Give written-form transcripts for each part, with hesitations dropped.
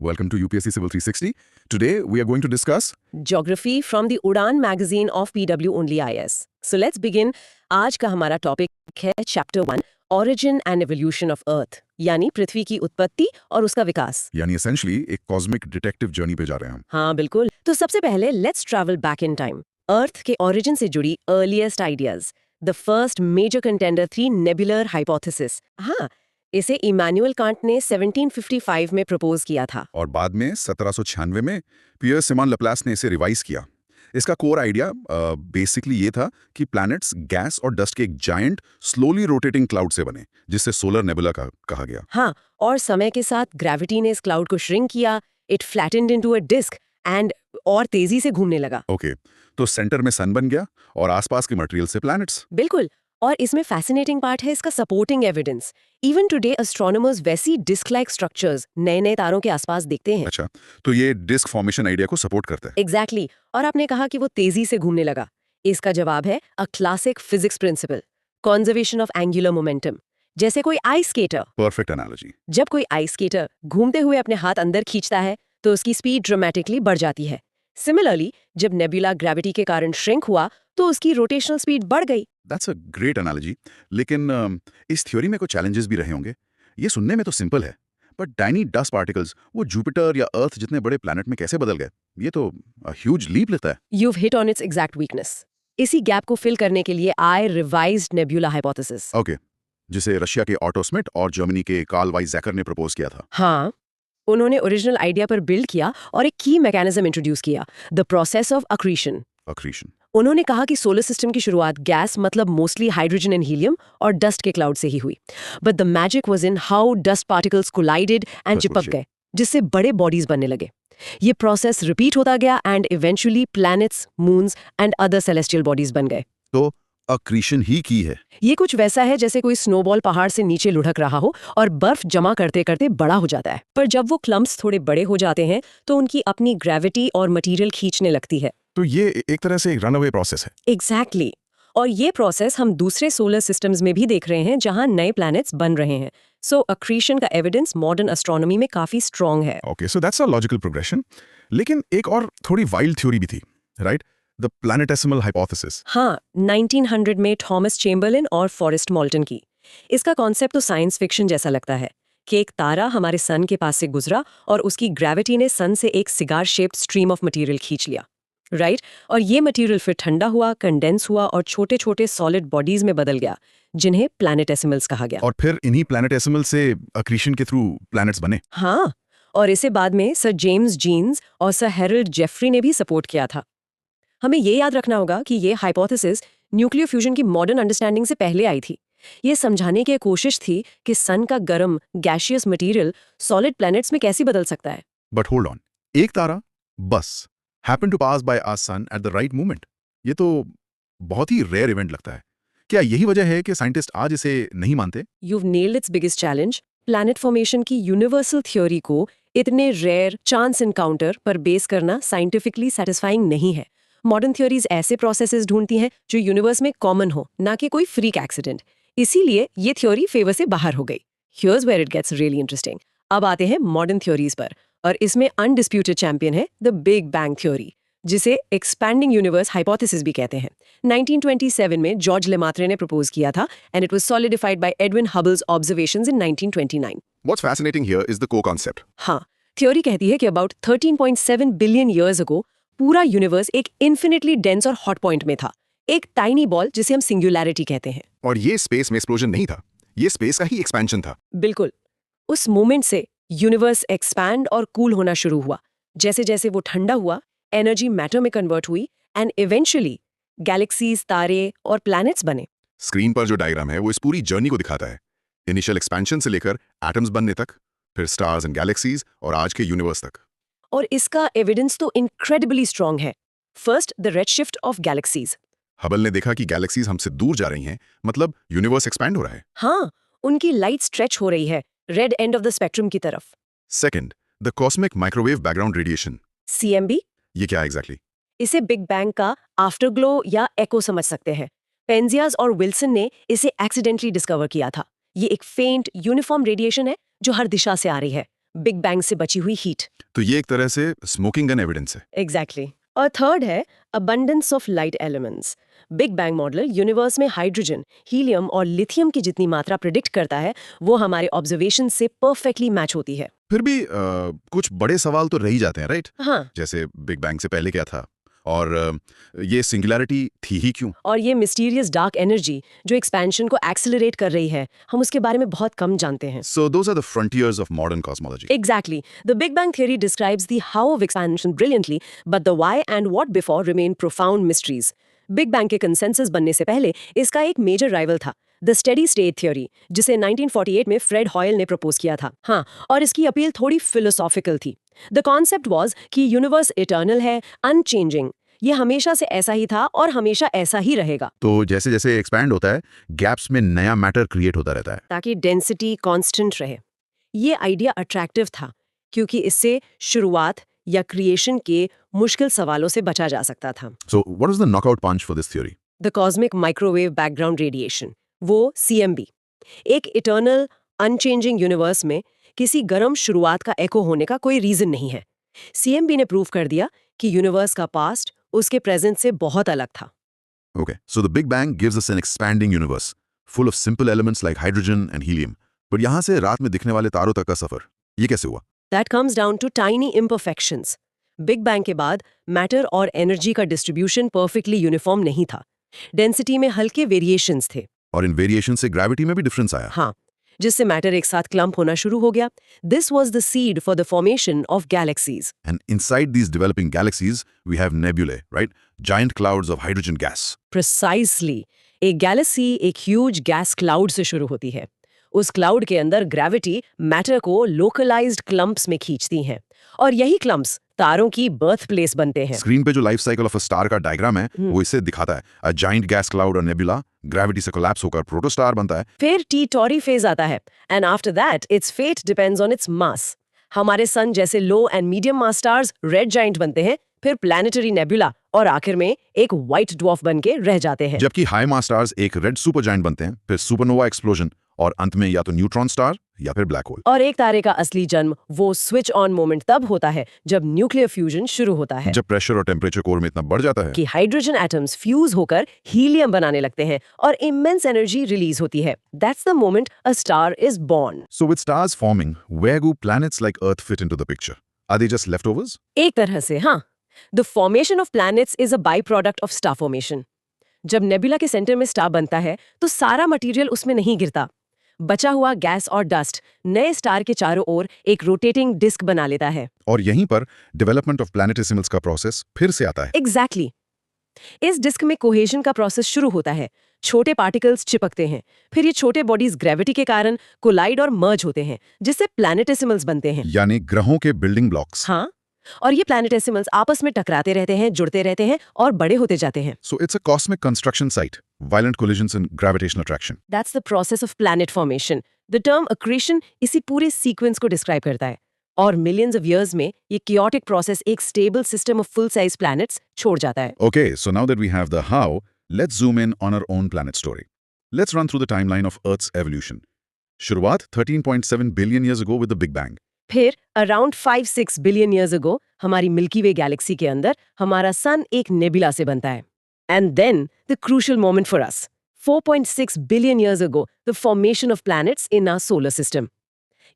Welcome to UPSC Civil 360. Today we are going to discuss Geography from the Udan magazine of PW Only IS. So let's begin. आज का हमारा topic है chapter 1 Origin and Evolution of Earth, यानी पृथ्वी की उत्पत्ति और उसका विकास। यानी essentially एक cosmic detective journey पे जा रहे हैं हम। हाँ बिल्कुल। तो सबसे पहले let's travel back in time. अर्थ के origin से जुड़ी earliest ideas. The first major contender थी nebular hypothesis. हाँ, इसे इमैनुअल कांट ने 1755 में प्रपोज किया था। और बाद में 1796 में पियर सिमन लप्लास ने इसे रिवाइज किया। इसका कोर आइडिया बेसिकली ये था कि प्लैनेट्स गैस और डस्ट के एक जायंट स्लोली रोटेटिंग क्लाउड से बने, जिससे सोलर नेबुला कहा गया। हाँ, और समय के साथ ग्रेविटी ने इस क्लाउड को श्रिंक किया, it flattened into a disc and और तेजी से घूमने लगा। ओके, तो सेंटर में सन बन गया और आसपास के मटेरियल से प्लैनेट्स। बिल्कुल। और इसमें फैसिनेटिंग पार्ट है इसका supporting evidence. Even today astronomers वैसी डिस्क लाइक स्ट्रक्चर्स नए-नए तारों के आसपास देखते हैं। अच्छा, तो ये डिस्क फॉर्मेशन आइडिया को सपोर्ट करता है। एग्जैक्टली। और आपने कहा कि वो तेजी से घूमने लगा। इसका जवाब है a classic physics principle, conservation of angular momentum. जैसे कोई आइस स्केटर। Perfect analogy. जब कोई आइस स्केटर घूमते हुए अपने हाथ अंदर खींचता है तो उसकी स्पीड ड्रामेटिकली बढ़ जाती है। सिमिलरली, जब नेबुला ग्रेविटी के कारण श्रिंक हुआ तो उसकी रोटेशनल स्पीड बढ़ गई। That's a great analogy. लेकिन इस थ्योरी में कुछ चैलेंजेस भी रहे होंगे। ये सुनने में तो सिंपल है, बट टाइनी डस्ट पार्टिकल्स वो जुपिटर या अर्थ जितने बड़े प्लैनेट में कैसे बदल गए? ये तो ह्यूज लीप लेता है। You've hit on its exact weakness. इसी गैप को फिल करने के लिए आई रिवाइज्ड नेबुला हाइपोथेसिस। ओके, जिसे रशिया के ऑटो स्मिट और जर्मनी के कार्ल वाइज़ैकर ने प्रपोज किया था। हाँ, उन्होंने ओरिजिनल आइडिया पर बिल्ड किया और एक की मैकेनिज्म इंट्रोड्यूस किया, the process of accretion. Accretion. उन्होंने कहा कि सोलर सिस्टम की शुरुआत गैस मतलब मोस्टली हाइड्रोजन एंड हीलियम और डस्ट के क्लाउड से ही हुई, but the magic was in how dust particles collided and चिपक गए, जिससे बड़े बॉडीज बनने लगे। ये प्रोसेस रिपीट होता गया and eventually planets, moons and other celestial bodies बन गए। तो अक्रीशन ही की है। ये कुछ वैसा है जैसे कोई स्नोबॉल पहाड़ से नीचे लुढ़क रहा हो और बर्फ जमा करते करते बड़ा हो जाता है, पर जब वो क्लम्प्स थोड़े बड़े हो जाते हैं तो उनकी अपनी ग्रेविटी और मटेरियल खींचने लगती है। तो ये एक तरह से एक रनअवे प्रोसेस है। एग्जैक्टली। और ये प्रोसेस हम दूसरे सोलर सिस्टम्स में भी देख रहे हैं जहां नए प्लैनेट्स बन रहे हैं। सो अक्रीशन का एविडेंस मॉडर्न एस्ट्रोनॉमी में काफी स्ट्रांग है। Okay, so that's a logical progression. लेकिन एक और थोड़ी वाइल्ड थ्योरी भी थी, राइट? The प्लैनेटेसिमल hypothesis. हाँ, 1900 में थॉमस चेम्बरलिन और फॉरेस्ट मॉल्टन की। इसका कॉन्सेप्ट तो साइंस फिक्शन जैसा लगता है कि एक तारा हमारे सन के पास से गुजरा और उसकी ग्रेविटी ने सन से एक cigar shaped stream of material खींच लिया, राइट? और ये मटेरियल फिर ठंडा हुआ, कंडेंस हुआ और छोटे छोटे सॉलिड बॉडीज में बदल गया, जिन्हें प्लैनेटेसिमल्स कहा गया। और फिर इन्हीं प्लैनेटेसिमल से अक्रीशन के थ्रू प्लैनेट्स बने। हाँ, और इसे बाद में सर जेम्स जीन्स और सर हेरल्ड जेफरी ने भी सपोर्ट किया था। हमें ये याद रखना होगा कि ये हाइपोथेसिस न्यूक्लियर फ्यूजन की मॉडर्न अंडरस्टैंडिंग से पहले आई थी। ये समझाने की कोशिश थी कि सन का गर्म गैशियस मटेरियल सॉलिड प्लैनेट्स में कैसे बदल सकता है। बट होल्ड ऑन, एक तारा बस happen to pass by our sun at the right moment. ये तो बहुत ही रेयर इवेंट लगता है। क्या यही वजह है कि साइंटिस्ट आज इसे नहीं मानते? You've nailed its biggest challenge. Planet formation की यूनिवर्सल थ्योरी को इतने रेयर चांस एनकाउंटर पर बेस करना साइंटिफिकली सेटिस्फाइंग नहीं है। मॉडर्न थ्योरीज ऐसे प्रोसेसेस ढूंढती हैं जो यूनिवर्स में कॉमन हो, ना कि कोई फ्रीक एक्सीडेंट। इसीलिए ये थ्योरी फेवर से बाहर हो गई। Here's where it gets really interesting. अब आते हैं मॉडर्न थ्योरीज पर, और इसमें अनडिस्प्यूटेड चैंपियन है द बिग बैंग थ्योरी, जिसे एक्सपैंडिंग यूनिवर्स हाइपोथेसिस भी कहते हैं। 1927 में जॉर्ज लेमात्रे ने प्रपोज किया था and it was solidified bye Edwin हबल्स observations in 1929। What's fascinating here is the core concept. हाँ, थ्योरी कहती है कि अबाउट 13.7 बिलियन ईयर्स अगो पूरा यूनिवर्स एक इन्फिनिटली डेंस और हॉट पॉइंट में था, एक टाइनी बॉल जिसे हम सिंगुलैरिटी कहते हैं। और ये स्पेस में एक्सप्लोजन नहीं था, ये स्पेस का ही एक्सपेंशन था। बिल्कुल। उस मोमेंट से यूनिवर्स एक्सपैंड और कूल होना शुरू हुआ। जैसे जैसे वो ठंडा हुआ, एनर्जी मैटर में कन्वर्ट हुई एंड इवेंचुअली गैलेक्सीज, तारे और प्लैनेट्स बने। स्क्रीन पर जो डायग्राम है वो इस पूरी जर्नी को दिखाता है, इनिशियल एक्सपेंशन से लेकर एटम्स बनने तक, फिर स्टार्स एंड गैलेक्सीज और आज के यूनिवर्स तक। और इसका एविडेंस तो इनक्रेडिबली स्ट्रांग है। First, the redshift of galaxies. Hubble ने देखा कि गैलेक्सीज हमसे दूर जा रही हैं, मतलब यूनिवर्स एक्सपैंड हो रहा है। हाँ, उनकी लाइट स्ट्रेच हो रही है red end of the spectrum की तरफ। Second, the cosmic microwave background radiation. CMB। ये क्या एग्जैक्टली? इसे बिग बैंग का आफ्टरग्लो या एको समझ सकते हैं। पेंजियास और विल्सन ने इसे एक्सीडेंटली डिस्कवर किया था। ये एक फेंट यूनिफॉर्म रेडिएशन है जो हर दिशा से आ रही है, बिग बैंग से बची हुई हीट। तो ये एक तरह से स्मोकिंग गन एविडेंस है। एग्जैक्टली और थर्ड है abundance of light elements. Big bang model universe में हाइड्रोजन, हीलियम और लिथियम की जितनी मात्रा प्रिडिक्ट करता है वो हमारे ऑब्जर्वेशन से परफेक्टली मैच होती है। फिर भी कुछ बड़े सवाल तो रह ही जाते हैं, राइट? हाँ, जैसे बिग बैंग से पहले क्या था, और ये सिंगुलैरिटी थी ही क्यों? और ये मिस्टीरियस डार्क एनर्जी जो एक्सपेंशन को एक्सेलरेट कर रही है, हम उसके बारे में बहुत कम जानते हैं। So those are the frontiers of modern cosmology. Exactly. The Big Bang Theory describes the how of expansion brilliantly, but the why and what before remain profound mysteries. Big Bang के consensus बनने से पहले इसका एक major rival था, the steady state theory, जिसे 1948 में Fred Hoyle ने प्रपोज किया था। हाँ, और इसकी अपील थोड़ी फिलोसॉफिकल थी। द कॉन्सेप्ट वाज कि यूनिवर्स इटर्नल है, अनचेंजिंग। ये हमेशा से ऐसा ही था और हमेशा ऐसा ही रहेगा, तो जैसे जैसे एक्सपैंड होता है, गैप्स में नया मैटर क्रिएट होता रहता है। ताकि डेंसिटी कांस्टेंट रहे। ये आइडिया अट्रैक्टिव था क्योंकि इससे शुरुआत या क्रिएशन के मुश्किल सवालों से बचा जा सकता था। So what is the knockout punch for this theory? The cosmic microwave background radiation, वो CMB, एक इटर्नल अनचेंजिंग यूनिवर्स में किसी गर्म शुरुआत का एको होने का कोई रीजन नहीं है। CMB ने प्रूव कर दिया कि यूनिवर्स का पास्ट उसके प्रेजेंट से बहुत अलग था। Okay, so the Big Bang gives us an expanding universe, full of simple elements like hydrogen and helium. But यहाँ से रात में दिखने वाले तारों तक का सफर, ये कैसे हुआ? That comes down to tiny imperfections. Big bang के बाद मैटर और एनर्जी का डिस्ट्रीब्यूशन परफेक्टली यूनिफॉर्म नहीं था। डेंसिटी में हल्के वेरिएशंस थे। और इन वेरिएशन से ग्रेविटी में भी डिफरेंस आया। हाँ, जिससे मैटर एक साथ क्लम्प होना शुरू हो गया। This was the seed for the formation of galaxies. And inside these developing galaxies, we have nebulae, right? Giant clouds of hydrogen gas. Precisely, एक गैलेक्सी एक ह्यूज गैस क्लाउड से शुरू होती है। उस क्लाउड के अंदर ग्रेविटी मैटर को लोकलाइज्ड क्लम्प्स में खींचती हैं, और यही क्लम्प्स तारों की बर्थ प्लेस बनते हैं। स्क्रीन पे जो life cycle of a star का डायग्राम है, वो इसे दिखाता है। अ जाइंट गैस क्लाउड और नेबुला ग्रेविटी से कोलैप्स होकर प्रोटोस्टार बनता है। फिर टी टॉरी फेज आता है, and after that its fate depends on its mass. हमारे सन जैसे low and medium mass stars red giant बनते हैं, फिर प्लैनेटरी नेबुला, और आखिर में एक व्हाइट ड्वार्फ बन के रह जाते हैं। जबकि हाई मास स्टार्स एक रेड सुपर जाइंट बनते हैं, फिर सुपरनोवा एक्सप्लोजन, और अंत में या तो न्यूट्रॉन स्टार या फिर ब्लैक होल। और एक तारे का असली जन्म वो स्विच ऑन मोमेंट तब होता है जब न्यूक्लियर फ्यूजन शुरू होता है, जब प्रेशर और टेम्परेचर कोर में इतना बढ़ जाता है कि हाइड्रोजन एटम्स फ्यूज होकर हीलियम बनाने लगते हैं और इमेंस एनर्जी रिलीज होती है। That's the moment a star is born. So with stars forming, where do planets like Earth fit into the picture? Are they just leftovers? एक तरह से हाँ, the formation of planets is a by product of star formation. जब nebula के centre में star बनता है तो सारा मटेरियल उसमें नहीं गिरता। बचा हुआ गैस और डस्ट नए स्टार के चारों ओर एक रोटेटिंग डिस्क बना लेता है। और यहीं पर डेवलपमेंट ऑफ प्लैनेटेसिमल्स का प्रोसेस फिर से आता है। एग्जैक्टली इस डिस्क में कोहेजन का प्रोसेस शुरू होता है। छोटे पार्टिकल्स चिपकते हैं, फिर ये छोटे बॉडीज ग्रेविटी के कारण कोलाइड और मर्ज होते हैं, जिससे प्लैनेटेसिमल्स बनते हैं। यानी ग्रहों के बिल्डिंग ब्लॉक्स। हाँ, और ये प्लैनेटेसिमल्स आपस में टकराते रहते हैं, जुड़ते रहते हैं और बड़े होते जाते हैं। So it's a cosmic construction site, violent collisions and gravitational attraction. That's the process of planet formation. The term accretion इसी पूरे सीक्वेंस को डिस्क्राइब करता है। और मिलियंस ऑफ इयर्स में ये chaotic प्रोसेस एक stable system of full size planets छोड़ जाता है। Okay, so now that we have the how, let's zoom in on our own planet story. Let's run through the timeline of Earth's evolution. शुरुआत 13.7 billion years ago with the Big Bang. फिर around 5-6 billion years अगो हमारी milky वे Galaxy के अंदर हमारा सन एक nebula से बनता है। And then the crucial moment for us, 4.6 billion years ago the formation of planets in our solar system.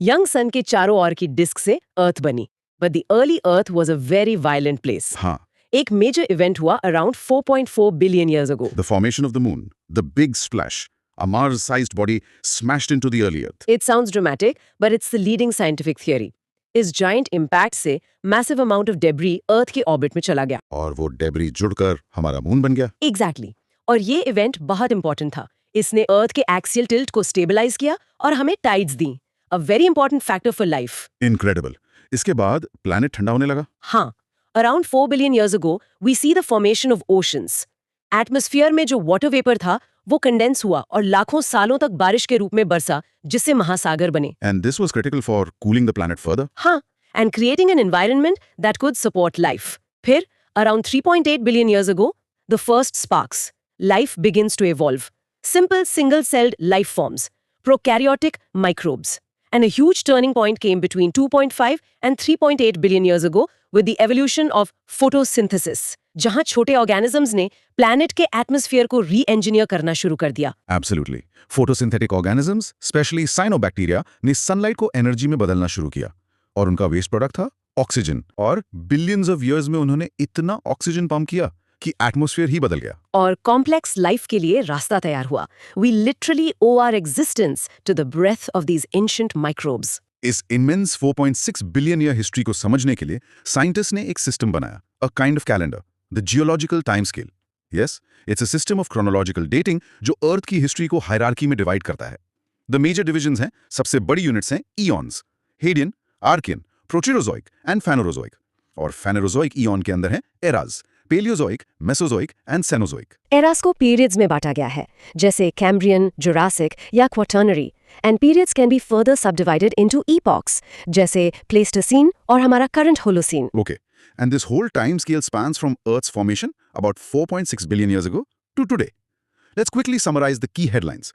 Young sun के चारों ओर की डिस्क से अर्थ बनी, but the early earth was a very violent place. हाँ, एक major event हुआ around 4.4 billion years ago. the formation of the moon, the big splash. A Mars-sized body smashed into the early Earth. It sounds dramatic, but it's the leading scientific theory. इस giant impact से massive amount of debris Earth के orbit में चला गया। और वो debris जुड़कर हमारा मून बन गया। Exactly. और ये इवेंट बहुत इंपॉर्टेंट था। इसने अर्थ के एक्सियल टिल्ट को स्टेबलाइज किया और हमें टाइड्स दी, a very important factor for life. Incredible. इसके बाद प्लैनेट ठंडा होने लगा। हाँ, around 4 billion years ago we see the formation of oceans. Atmosphere में जो वाटर वेपर था वो कंडेंस हुआ और लाखों सालों तक बारिश के रूप में बरसा, जिससे महासागर बने। And this was critical for cooling the planet further. हाँ, and creating an environment that could support life. फिर around 3.8 billion years ago the first sparks, life begins to evolve. Simple single celled life forms, prokaryotic microbes. And a huge turning point came between 2.5 and 3.8 billion years ago with the evolution of photosynthesis, जहां छोटे organisms ने planet के atmosphere को री-इंजीनियर करना शुरू कर दिया। Absolutely. Photosynthetic organisms, specially cyanobacteria, ने सनलाइट को एनर्जी में बदलना शुरू किया और उनका वेस्ट प्रोडक्ट था ऑक्सीजन। और बिलियंस ऑफ इयर्स में उन्होंने इतना ऑक्सीजन पंप किया कि एटमॉस्फेयर ही बदल गया। और कॉम्प्लेक्स लाइफ के लिए रास्ता तैयार हुआ। We literally owe our existence to the breath of these ancient microbes. इस इमेंस 4.6 बिलियन ईयर हिस्ट्री को समझने के लिए साइंटिस्ट ने एक सिस्टम बनाया, a kind of calendar, the geological time scale. Yes, it's a system of chronological dating जो अर्थ की हिस्ट्री को हायरार्की में डिवाइड करता है। द मेजर डिविजन्स हैं, सबसे बड़ी यूनिट्स हैं eons, Hadean, Archean, Proterozoic and Phanerozoic. और फेनोरोजोइक ईयॉन के अंदर हैं eras, Paleozoic, Mesozoic and Cenozoic. Eras को पीरियड्स में बांटा गया है, जैसे कैम्ब्रियन, जुरासिक या Quaternary, and periods can be further subdivided into epochs, जैसे प्लेस्टोसीन और हमारा current Holocene. Okay, and this whole time scale spans from Earth's formation about 4.6 billion years ago to today. Let's quickly summarize the key headlines.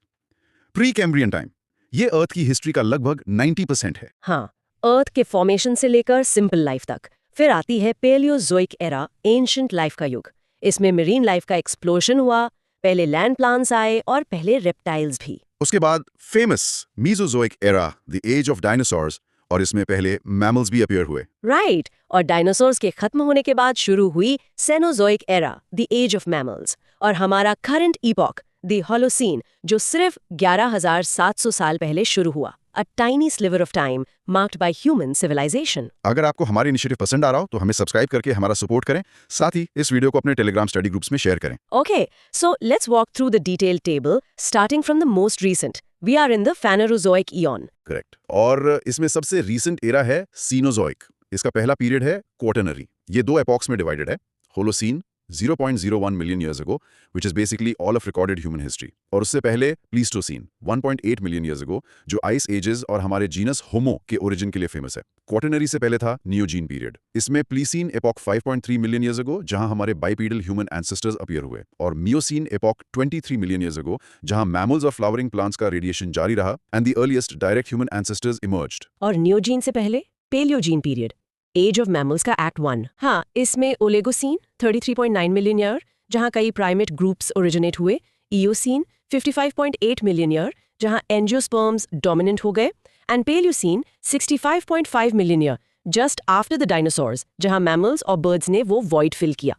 Pre-Cambrian time. ये अर्थ की history का लगभग 90% है। हाँ, अर्थ के फॉर्मेशन से लेकर सिंपल लाइफ तक। फिर आती है पेलियोजोइक एरा, एंशिएंट लाइफ का युग। इसमें मेरीन लाइफ का एक्सप्लोजन हुआ, पहले लैंड प्लांट्स आए और पहले रेप्टाइल्स भी। उसके बाद famous Mesozoic era, the age of dinosaurs, और इसमें पहले मैमल्स भी अपीयर हुए। राइट, और डायनासोर्स के खत्म होने के बाद शुरू हुई Cenozoic era, the age of mammals, और हमारा करंट ईपॉक, द होलोसीन, जो सिर्फ 11,700 साल पहले शुरू हुआ। A tiny sliver of time marked by human civilization. अगर आपको हमारी इनिशिएटिव पसंद आ रहा हो तो हमें सब्सक्राइब करके हमारा सपोर्ट करें। साथ ही इस वीडियो को अपने टेलीग्राम स्टडी ग्रुप्स में शेयर करें। Okay, so let's walk through the detailed table, starting from the most recent. We are in the Phanerozoic eon. Correct. और इसमें सबसे रीसेंट एरा है सीनोजोइक। इसका पहला पीरियड है क्वाटर्नरी। ये दो एपॉक्स में डिवाइडेड है। Holocene 0.01 million years ago, which is basically all of recorded human history. और उससे पहले प्लीस्टोसीन 1.8 मिलियन ईयर्स अगो, जो आइस एजेस और हमारे जीनस होमो के ओरिजिन के लिए फेमस है। क्वाटर्नरी से पहले था नियोजीन पीरियड। इसमें Pliocene epoch 5.3 million years ago, जहां हमारे बाइपीडल ह्यूमन एंसेस्टर्स अपीयर हुए। और Miocene epoch 23 million years ago, जहां मैमल्स और फ्लावरिंग प्लांट्स का रेडिएशन जारी रहा and the earliest direct human ancestors emerged. और नियोजीन से पहले Paleogene period, age of mammals का एक्ट 1। हाँ, इसमें ओलेगोसीन 33.9 मिलियन ईयर, जहां कई प्राइमेट ग्रुप्स ओरिजिनेट हुए। इयोसीन 55.8 मिलियन ईयर, जहां एंजियोस्पर्म्स डोमिनेंट हो गए। And Paleocene 65.5 million year, just after the dinosaurs, जहां मैमल्स और बर्ड्स ने वो वॉइड फिल किया।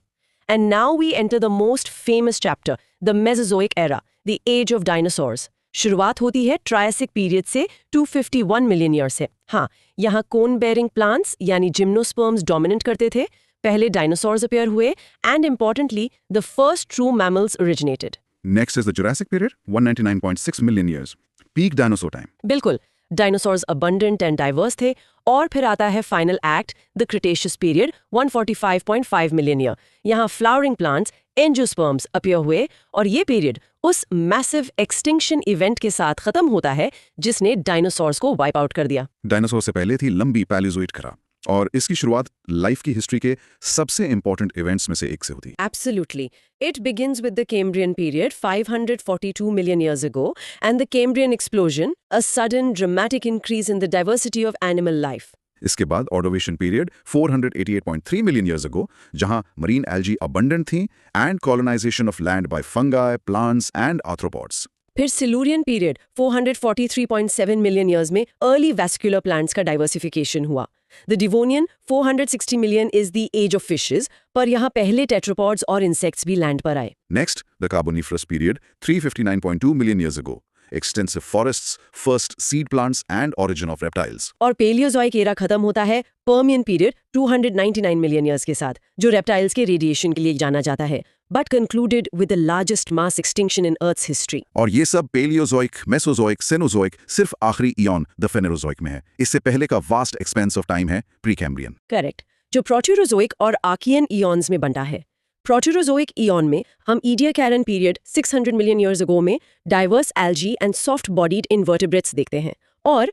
And now we enter the most famous chapter, the Mesozoic era, the age of dinosaurs. शुरुआत होती है ट्रायसिक पीरियड से 251 मिलियन ईयर से। हाँ, यहाँ कोन बेयरिंग प्लांट्स यानी जिम्नोस्पर्म्स डोमिनेंट करते थे, पहले डायनासोर्स अपीयर हुए, and importantly the first true mammals originated. Next is the Jurassic period, 199.6 million years, peak dinosaur time. बिल्कुल, डायनासोर्स अबंडेंट एंड डाइवर्स थे। और फिर आता है final act, the Cretaceous period, 145.5 million year. यहाँ फ्लावरिंग प्लांट्स, एंजियोस्पर्म्स अपीयर हुए, और ये पीरियड उस मैसिव एक्सटिंक्शन इवेंट के साथ खत्म होता है जिसने डायनासोर्स को वाइप आउट कर दिया। डायनासोर से पहले थी लंबी पैलियोजोइक एरा, और इसकी शुरुआत लाइफ की हिस्ट्री के सबसे इंपॉर्टेंट इवेंट्स में से एक से होती है। Absolutely. It begins with the Cambrian period 542 million years ago and the Cambrian explosion, a sudden dramatic increase in the diversity of animal life. इसके बाद Ordovician period 488.3 million years ago, जहां marine algae abundant थी, and colonization of land by fungi, plants and arthropods. फिर Silurian period 443.7 million years में early vascular plants का diversification हुआ। The Devonian 460 million is the age of fishes, पर यहाँ पहले टेट्रोपॉड्स और इंसेक्ट्स भी लैंड पर आए। Next, the Carboniferous period 359.2 million years ago, extensive forests, first seed plants and origin of reptiles. और पेलियोजोइक एरा खत्म होता है पर्मियन पीरियड 299 मिलियन ईयर्स के साथ, जो रेप्टाइल्स के रेडिएशन के लिए जाना जाता है, but concluded with the largest mass extinction in Earth's history. और ये सब पेलियोजोइक, मेसोजोइक, सेनोजोइक सिर्फ आखिरी इयॉन द फेनेरोजोइक में है। इससे पहले का वास्ट एक्सपेंस ऑफ टाइम है प्रीकैम्ब्रियन। करेक्ट, जो प्रोटेरोजोइक और आर्कियन इयॉन्स में बंटा है। प्रोटेरोजोइक इयॉन में हम Ediacaran period 600 million years ago में diverse algae and soft bodied invertebrates देखते हैं, और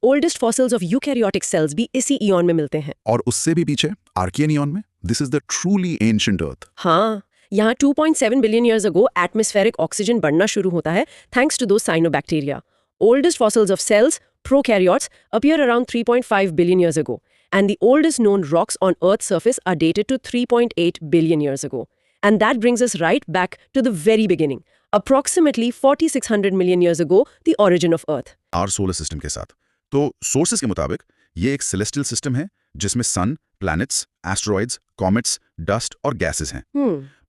oldest fossils of eukaryotic cells भी इसी इयॉन में मिलते हैं। और उससे भी पीछे आर्कियन इयॉन में this is the truly ancient Earth. हाँ, यहाँ 2.7 billion years ago atmospheric oxygen बढ़ना शुरू होता है थैंक्स टू दो cyanobacteria. oldest fossils of cells, prokaryotes, appear around 3.5 billion years ago, and the oldest known rocks on Earth's surface are dated to 3.8 billion years ago. And that brings us right back to the very beginning. Approximately 4600 million years ago, the origin of Earth. Our solar system के साथ। तो sources के मुताबिक ये एक celestial system है जिसमें सन, planets, asteroids, comets, dust और गैसेस हैं।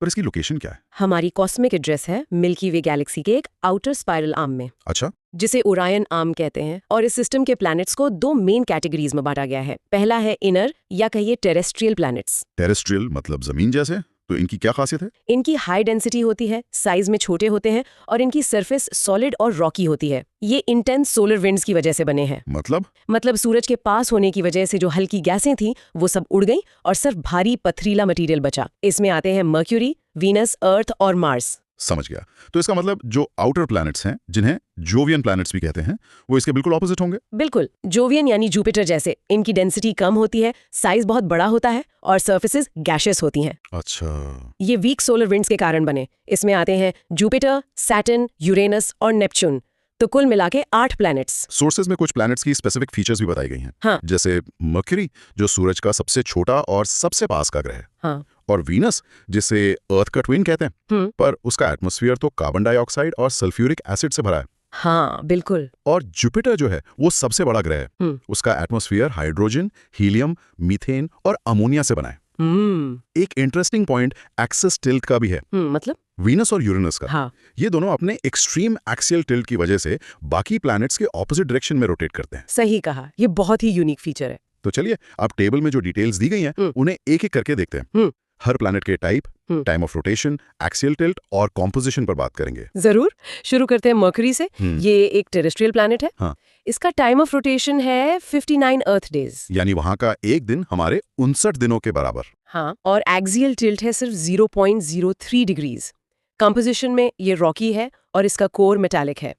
पर इसकी लोकेशन क्या है? हमारी कॉस्मिक एड्रेस है मिल्की वे गैलेक्सी के एक आउटर स्पाइरल आर्म में, अच्छा, जिसे ओरायन आर्म कहते हैं। और इस सिस्टम के प्लैनेट्स को दो मेन कैटेगरीज में बांटा गया है। पहला है इनर या कहिए टेरेस्ट्रियल प्लैनेट्स। टेरेस्ट्रियल मतलब जमीन जैसे, तो इनकी क्या खासियत है? इनकी हाई डेंसिटी होती है, साइज में छोटे होते हैं और इनकी सरफेस सॉलिड और रॉकी होती है। ये इंटेंस सोलर विंड्स की वजह से बने हैं। मतलब सूरज के पास होने की वजह से जो हल्की गैसें थी वो सब उड़ गईं और सिर्फ भारी पथरीला मटेरियल बचा। इसमें आते हैं मर्क्यूरी, वीनस, अर्थ और मार्स। समझ गया। तो इसका मतलब जो आउटर प्लैनेट्स हैं, जिन्हें जोवियन प्लैनेट्स भी कहते हैं, वो इसके बिल्कुल ऑपोजिट होंगे? बिल्कुल, जोवियन यानी जुपिटर जैसे। इनकी डेंसिटी कम होती है, साइज बहुत बड़ा होता है और सर्फेसेस गैशियस होती हैं। अच्छा, ये वीक सोलर विंड्स के कारण बने। इसमें आते हैं जुपिटर, सैटर्न, यूरेनस और नेपच्यून। तो कुल मिला के 8 प्लैनेट्स। सोर्सेज में कुछ प्लैनेट्स की स्पेसिफिक फीचर्स भी बताई गई हैं। हाँ। जैसे मर्क्यूरी, जो सूरज का सबसे छोटा और सबसे पास का ग्रह है। हाँ। और वीनस, जिसे अर्थ का ट्विन कहते हैं, पर उसका एटमॉस्फेयर तो कार्बन डाइऑक्साइड और सल्फ्यूरिक एसिड से भरा है। हाँ, बिल्कुल। और जुपिटर जो है वो सबसे बड़ा ग्रह है। उसका एटमॉस्फेयर हाइड्रोजन, हीलियम, मीथेन और अमोनिया से बना है। एक इंटरेस्टिंग पॉइंट एक्सिस टिल्ट का भी है। मतलब वीनस और यूरेनस का। हाँ। ये दोनों अपने एक्सट्रीम एक्सियल टिल्ट की वजह से बाकी प्लैनेट्स के ऑपोजिट डायरेक्शन में रोटेट करते हैं। सही कहा, ये बहुत ही यूनिक फीचर है। तो चलिए अब टेबल में जो डिटेल्स दी गई हैं उन्हें एक एक करके देखते हैं। हर प्लैनेट के type, time of rotation, axial tilt और कॉम्पोजिशन पर बात करेंगे। जरूर। शुरू करते हैं मर्क्यूरी से। ये एक टेरेस्ट्रियल प्लैनेट है। हाँ। इसका टाइम ऑफ रोटेशन है 59 अर्थ डेज, यानी वहां का एक दिन हमारे 59 दिनों के बराबर। हाँ। और एक्सियल टिल्ट है सिर्फ 0.03 डिग्रीज। कंपोजिशन में ये रॉकी है और इसका कोर मेटालिक है।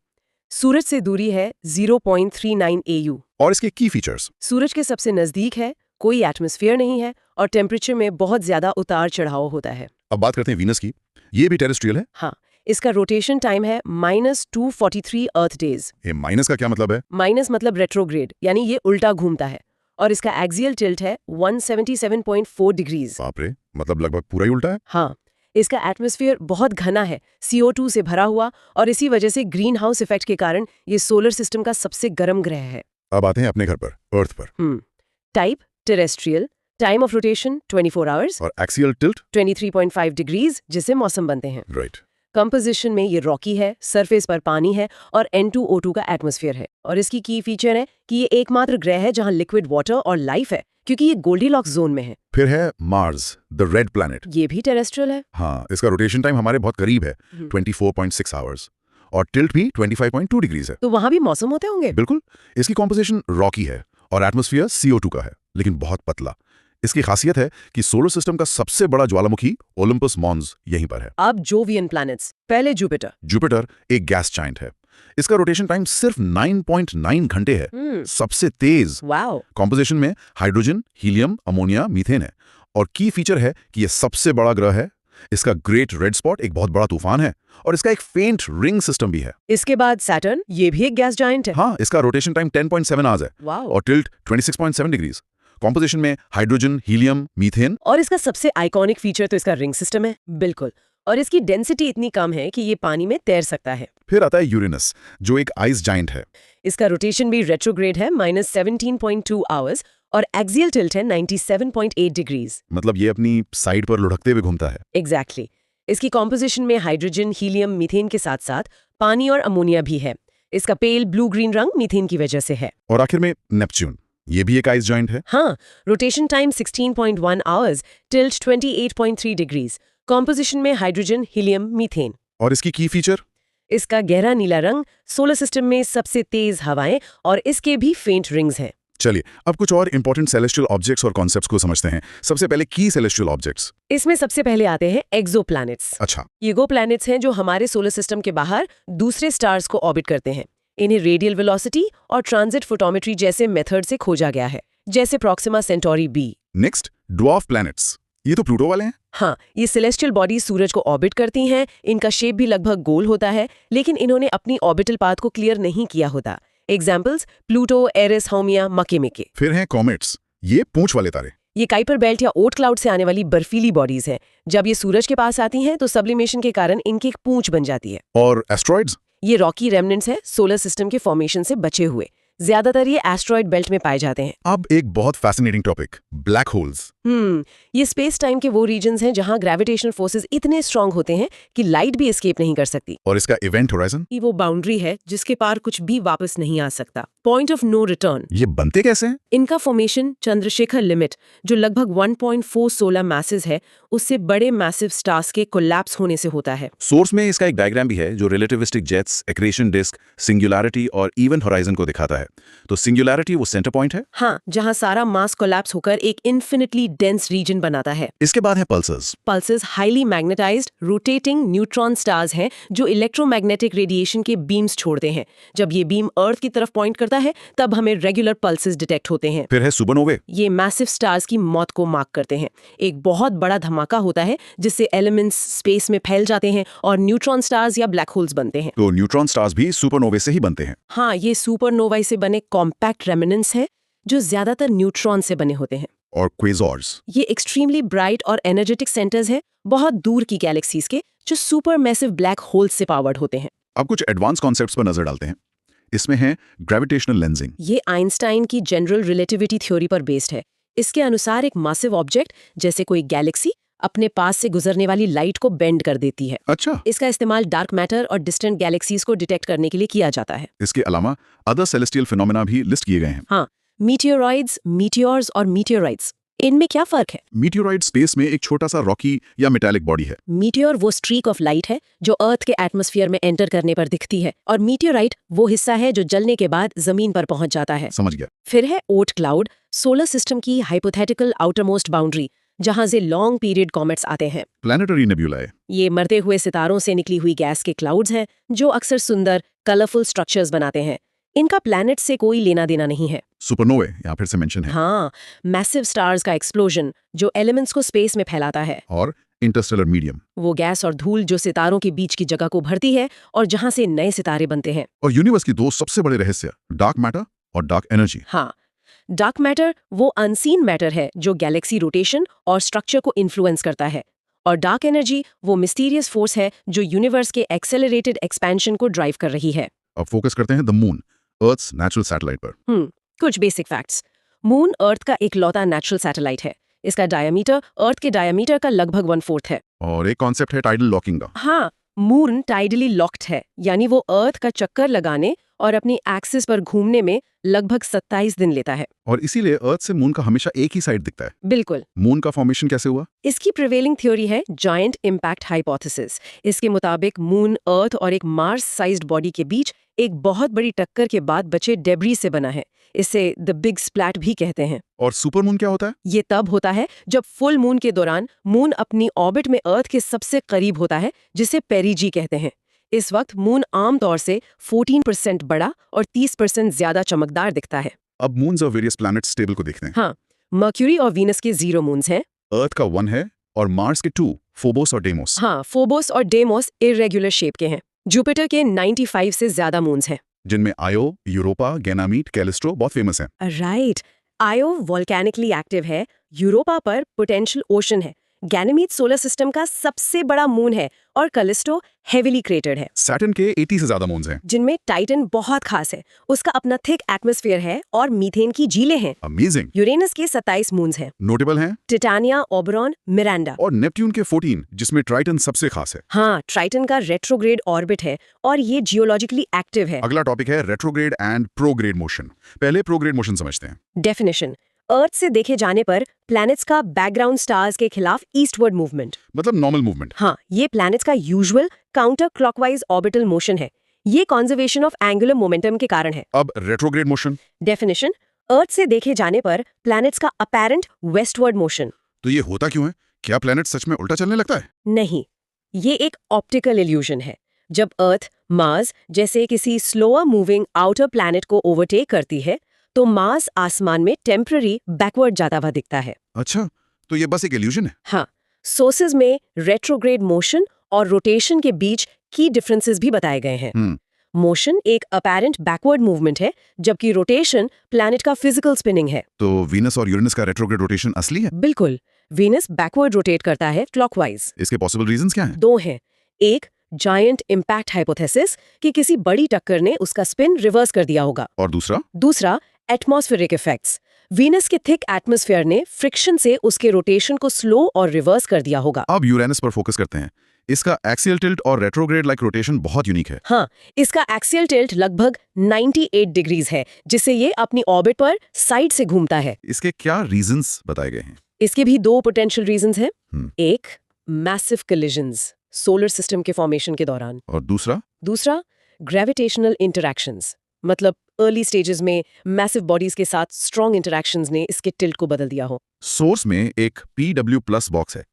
सूरज से दूरी है 0.39 AU। और इसके की फीचर्स? सूरज के सबसे नजदीक है, कोई एटमॉस्फेयर नहीं है और टेम्परेचर में बहुत ज्यादा उतार चढ़ाव होता है। अब बात करते हैं वीनस की। ये भी टेरेस्ट्रियल है? हाँ। इसका रोटेशन टाइम है -243 अर्थ डेज। ये माइनस का क्या मतलब है? माइनस मतलब रेट्रोग्रेड, यानी ये उल्टा घूमता है। और इसका एक्सियल टिल्ट है 177.4 डिग्रीज। बाप रे, मतलब लगभग पूरा ही उल्टा है। हाँ। इसका एटमॉस्फेयर बहुत घना है, CO2 से भरा हुआ, और इसी वजह से ग्रीन हाउस इफेक्ट के कारण ये सोलर सिस्टम का सबसे गर्म ग्रह है। अब आते हैं अपने घर पर, अर्थ पर। Type terrestrial, time of rotation 24 hours और एक्सियल टिल्ट 23.5 डिग्रीज, जिससे मौसम बनते हैं। राइट। कंपोजिशन में ये रॉकी है, सरफेस पर पानी है और N2O2 का एटमॉस्फेयर है। और इसकी की फीचर है कि ये एकमात्र ग्रह है जहां लिक्विड वाटर और लाइफ है, क्योंकि ये गोल्डीलॉक्स जोन में है। फिर है मार्स, द रेड प्लैनेट। ये भी टेरेस्ट्रियल है। हाँ, इसका रोटेशन टाइम हमारे बहुत करीब है, 24.6 आवर्स। और टिल्ट भी 25.2 डिग्रीज है। तो वहां भी मौसम होते होंगे? बिल्कुल। इसकी कॉम्पोजिशन रॉकी है और एटमॉस्फेयर CO2 का है, लेकिन बहुत पतला। इसकी खासियत है कि सोलर सिस्टम का सबसे बड़ा ज्वालामुखी ओलंपस मॉन्स यहीं पर है। अब जोवियन प्लैनेट्स, पहले जुपिटर। जुपिटर एक गैस जायंट है। इसका रोटेशन टाइम सिर्फ 9.9 घंटे है, सबसे तेज। वाओ। कॉम्पोजिशन में हाइड्रोजन, हीलियम, अमोनिया, मीथेन है। और की फीचर है कि यह सबसे बड़ा ग्रह है। इसका ग्रेट रेड स्पॉट एक बहुत बड़ा तूफान है और इसका एक फेंट रिंग सिस्टम भी है। इसके बाद सैटर्न, ये भी एक गैस जायंट है। हाँ, इसका रोटेशन टाइम 10.7 आवर्स है। वाओ। और टिल्ट 26.7 डिग्रीज। कॉम्पोजिशन में हाइड्रोजन, हीलियम, मीथेन। और इसका सबसे आइकॉनिक फीचर तो इसका रिंग सिस्टम है। बिल्कुल। और इसकी डेंसिटी इतनी कम है कि ये पानी में तैर सकता है। फिर आता है यूरेनस, जो एक आइस जायंट है। इसका रोटेशन भी रेट्रोग्रेड है, -17.2 आवर्स, और एक्सियल टिल्ट है 97.8 डिग्रीज। मतलब ये अपनी साइड पर लुढ़कते हुए घूमता है। एग्जैक्टली। इसकी कॉम्पोजिशन में हाइड्रोजन, हीलियम, मीथेन के साथ साथ पानी और अमोनिया भी है। इसका पेल ब्लू ग्रीन रंग मीथेन की वजह से है। और आखिर में नेपच्यून, ये भी एक आइस जॉइंट है। हाँ, rotation time 16.1 hours, tilt 28.3 degrees, composition में हाइड्रोजन, हीलियम, मीथेन। और इसकी की फीचर? इसका गहरा नीला रंग, सोलर सिस्टम में सबसे तेज हवाएं, और इसके भी फेंट रिंग्स हैं। चलिए अब कुछ और इंपॉर्टेंट सेलेस्टियल ऑब्जेक्ट्स और कॉन्सेप्ट्स को समझते हैं। सबसे पहले की सेलेस्टियल ऑब्जेक्ट्स। इसमें सबसे पहले आते हैं एक्सोप्लैनेट्स। अच्छा। ये वो प्लैनेट्स हैं जो हमारे सोलर सिस्टम के बाहर दूसरे स्टार्स को ऑर्बिट करते हैं। इन्हें रेडियल वेलोसिटी और ट्रांजिट फोटोमेट्री जैसे मेथड से खोजा गया है, जैसे Proxima Centauri B. Next, dwarf planets. ये तो प्लूटो वाले हैं। हाँ, ये सेलेस्टियल बॉडीज सूरज को ऑर्बिट करती हैं, इनका शेप भी लगभग गोल होता है, लेकिन इन्होंने अपनी ऑर्बिटल पाथ को क्लियर नहीं किया होता। Examples Pluto, Eris, Haumea, Makemake. फिर हैं कॉमेट्स, ये पूंछ वाले तारे। ये काइपर बेल्ट या ओट क्लाउड से आने वाली बर्फीली बॉडीज हैं। जब ये सूरज के पास आती हैं तो सब्लिमेशन के कारण इनकी एक पूंछ बन जाती है। और एस्ट्रॉइड्स? ये रॉकी रेमनेंट्स हैं सोलर सिस्टम के फॉर्मेशन से बचे हुए। ज्यादातर ये एस्ट्रॉइड बेल्ट में पाए जाते हैं। अब एक बहुत फैसिनेटिंग टॉपिक, ब्लैक होल्स। ये स्पेस टाइम के वो रीजन्स हैं जहां ग्रेविटेशनल फोर्सेस इतने स्ट्रांग होते हैं कि लाइट भी एस्केप नहीं कर सकती। और इसका इवेंट होराइजन? ये वो बाउंड्री है जिसके पार कुछ भी वापस नहीं आ सकता। Point of no return. ये बनते कैसे हैं? इनका फॉर्मेशन चंद्रशेखर लिमिट, जो लगभग 1.4 सोलर मैसेज है, उससे बड़े मैसिव स्टार्स के कोलैप्स होने से होता है। सोर्स में इसका एक डायग्राम भी है जो relativistic jets, accretion disk, singularity और इवेंट होराइजन को दिखाता है। तो सिंगुलैरिटी वो सेंटर पॉइंट है। हाँ, जहां सारा मास कोलैप्स होकर एक इन्फिनिटली डेंस रीजन बनाता है। इसके बाद है pulsars. Pulses highly magnetised rotating neutron stars हैं जो इलेक्ट्रोमैग्नेटिक रेडिएशन के बीम्स छोड़ते हैं। जब ये बीम अर्थ की तरफ पॉइंट करता है तब हमें रेगुलर पल्सेस डिटेक्ट होते हैं। फिर है सुपरनोवे। ये मैसिव स्टार्स की मौत को मार्क करते हैं। एक बहुत बड़ा धमाका होता है जिससे एलिमेंट्स स्पेस में फैल जाते हैं और न्यूट्रॉन स्टार्स या ब्लैक होल्स बनते हैं। तो न्यूट्रॉन स्टार्स भी सुपरनोवे से ही बनते हैं। हाँ, ये सुपरनोवाई से बने कॉम्पैक्ट रेमिनेंस है जो ज्यादातर न्यूट्रॉन से बने होते हैं। और क्वेज़ॉर्स? ये एक्सट्रीमली ब्राइट और एनर्जेटिक सेंटर्स हैं बहुत दूर की गैलेक्सीज के, जो सुपर मैसिव ब्लैक होल्स से पावर्ड होते हैं। अब कुछ एडवांस कॉन्सेप्ट्स पर नजर डालते हैं। इसमें है ग्रेविटेशनल लेंसिंग। ये आइंस्टाइन की जनरल रिलेटिविटी थ्योरी पर बेस्ड है। इसके अनुसार एक मासिव ऑब्जेक्ट जैसे कोई गैलेक्सी अपने पास से गुजरने वाली लाइट को बेंड कर देती है। अच्छा। इसका इस्तेमाल डार्क मैटर और डिस्टेंट गैलेक्सीज को डिटेक्ट करने के लिए किया जाता है। इसके अलावा अदर सेलेस्टियल फिनोमेना भी लिस्ट किए गए हैं। हाँ, मीटियोरॉइड्स, मीटियोर्स और मीटियोराइट्स, इनमें क्या फर्क है? मीटियोराइड स्पेस में एक छोटा सा रॉकी या मेटालिक बॉडी है। मीटियोर वो स्ट्रीक ऑफ लाइट है जो अर्थ के एटमॉस्फेयर में एंटर करने पर दिखती है, और मीटियोराइट वो हिस्सा है जो जलने के बाद जमीन पर पहुंच जाता है। समझ गया। फिर है ओट क्लाउड, सोलर सिस्टम की हाइपोथेटिकल आउटरमोस्ट बाउंड्री, जहां से लॉन्ग पीरियड कॉमेट्स आते हैं। प्लैनेटरी नेब्यूलाए। ये मरते हुए सितारों से निकली हुई गैस के क्लाउड्स हैं जो अक्सर सुंदर कलरफुल स्ट्रक्चर्स बनाते हैं। इनका प्लैनेट से कोई लेना देना नहीं है। सुपरनोवे यहाँ फिर से मेंशन है। हाँ, मैसिव स्टार्स का एक्सप्लोजन जो एलिमेंट्स को स्पेस में फैलाता है। और इंटरस्टेलर मीडियम, वो गैस और धूल जो सितारों के बीच की जगह को भरती है और जहां से नए सितारे बनते हैं। और यूनिवर्स की दो सबसे बड़े रहस्य, डार्क मैटर और डार्क एनर्जी। हाँ, डार्क मैटर वो अनसीन मैटर है जो गैलेक्सी रोटेशन और स्ट्रक्चर को इन्फ्लुएंस करता है, और डार्क एनर्जी वो मिस्टीरियस फोर्स है जो यूनिवर्स के एक्सेलरेटेड एक्सपेंशन को ड्राइव कर रही है। अब फोकस करते हैं the moon, earth's natural satellite पर। कुछ बेसिक फैक्ट्स। मून अर्थ का इकलौता नेचुरल सैटेलाइट है। इसका डायमीटर अर्थ के डायमीटर का लगभग 1/4 है। और एक कॉन्सेप्ट है टाइडल लॉकिंग का। हाँ, मून टाइडली लॉक्ड है, यानी वो अर्थ का चक्कर लगाने और अपनी एक्सिस पर घूमने में लगभग 27 दिन लेता है। और इसीलिए अर्थ से मून का हमेशा एक ही साइड दिखता है। बिल्कुल। मून का फॉर्मेशन कैसे हुआ? इसकी प्रिवेलिंग थ्योरी है जायंट इम्पैक्ट हाइपोथेसिस। इसके मुताबिक मून अर्थ और एक मार्स साइज्ड बॉडी के बीच एक बहुत बड़ी टक्कर के बाद बचे डेब्री से बना है। इसे द बिग स्प्लैट भी कहते हैं। और सुपरमून क्या होता है? ये तब होता है जब फुल मून के दौरान मून अपनी ऑर्बिट में अर्थ के सबसे करीब होता है, जिसे पेरिजी कहते हैं। इस वक्त मून आमतौर से 14% बड़ा और 30% ज्यादा चमकदार दिखता है। अब मून्स और वेरियस प्लैनेट्स टेबल को देखते हैं। हाँ, मर्क्यूरी और वीनस के 0 मून्स हैं। अर्थ का 1 है और मार्स के 2, फोबोस और डेमोस। हाँ, फोबोस और डेमोस इर्रेगुलर शेप के हैं। जुपिटर के 95 से ज्यादा मून्स हैं, जिनमें आयो, यूरोपा, गैनामीड, कैलिस्ट्रो बहुत फेमस हैं। राइट। आयो वोल्केनिकली एक्टिव है, यूरोपा पर पोटेंशियल ओशन है, गैनीमीड सोलर सिस्टम का सबसे बड़ा मून है, और कैलिस्टो हेवीली क्रेटेड है। सैटर्न के 80 से ज्यादा मून्स हैं। जिनमें टाइटन बहुत खास है, उसका अपना थिक एटमॉस्फेयर है और मीथेन की झीलें हैं। अमेजिंग। यूरेनस के 27 मून्स हैं। नोटेबल हैं। Titania, Oberon, Miranda. और नेपट्यून के 14, जिसमें ट्राइटन सबसे खास है। हाँ, ट्राइटन का रेट्रोग्रेड ऑर्बिट है और ये जियोलॉजिकली एक्टिव है। अगला टॉपिक है रेट्रोग्रेड एंड प्रोग्रेड मोशन। पहले प्रोग्रेड मोशन समझते हैं। डेफिनेशन। अर्थ से देखे जाने पर प्लैनेट्स का बैकग्राउंड स्टार्स के खिलाफ ईस्टवर्ड मूवमेंट, मतलब नॉर्मल मूवमेंट। हाँ, ये प्लैनेट्स का usual counter clockwise orbital motion है। ये कंजर्वेशन ऑफ एंगुलर मोमेंटम के कारण है। अब रेट्रोग्रेड मोशन। डेफिनेशन। अर्थ से देखे जाने पर प्लैनेट्स का अपैरेंट वेस्टवर्ड मोशन। तो ये होता क्यों है? क्या प्लैनेट सच में उल्टा चलने लगता है? नहीं, ये एक ऑप्टिकल इल्यूजन है। जब अर्थ मार्स जैसे किसी स्लोअर मूविंग आउटर प्लैनेट को ओवरटेक करती है तो मार्स आसमान में टेम्पररी बैकवर्ड जाता हुआ दिखता है। अच्छा, तो ये बस एक इल्यूजन है। हाँ, सोर्सेज में रेट्रोग्रेड मोशन और रोटेशन के बीच की डिफरेंसेस भी बताए गए हैं। मोशन एक अपैरेंट बैकवर्ड मूवमेंट है, जबकि रोटेशन प्लैनेट का फिजिकल स्पिनिंग है। तो वीनस और यूरेनस का रेट्रोग्रेड रोटेशन असली है? बिल्कुल, वीनस बैकवर्ड रोटेट करता है क्लॉकवाइज। इसके पॉसिबल रीजंस क्या हैं? दो हैं। एक, जायंट इम्पैक्ट हाइपोथेसिस कि किसी बड़ी टक्कर ने उसका स्पिन रिवर्स कर दिया होगा। और दूसरा? दूसरा, एटमॉस्फेरिक इफेक्ट्स। वीनस के थिक एटमॉस्फेयर ने फ्रिक्शन से उसके रोटेशन को स्लो और रिवर्स कर दिया होगा। अब यूरेनस पर फोकस करते हैं। इसका एक्सियल टिल्ट और रेट्रोग्रेड लाइक रोटेशन बहुत यूनिक है। हाँ, इसका एक्सियल टिल्ट लगभग 98 डिग्रीज है, जिससे ये अपनी ऑर्बिट पर साइड से घूमता है। इसके क्या रीजंस बताए गए हैं? इसके भी दो पोटेंशियल रीजंस हैं। एक, मैसिव कोलिजन्स सोलर सिस्टम के फॉर्मेशन के दौरान। और दूसरा? दूसरा, ग्रेविटेशनल इंटरैक्शंस, मतलब अर्ली स्टेजेस में मैसिव बॉडीज के साथ स्ट्रॉन्ग इंटरैक्शंस ने इसके टिल्ट को बदल दिया हो। सोर्स में एक PW+ बॉक्स है,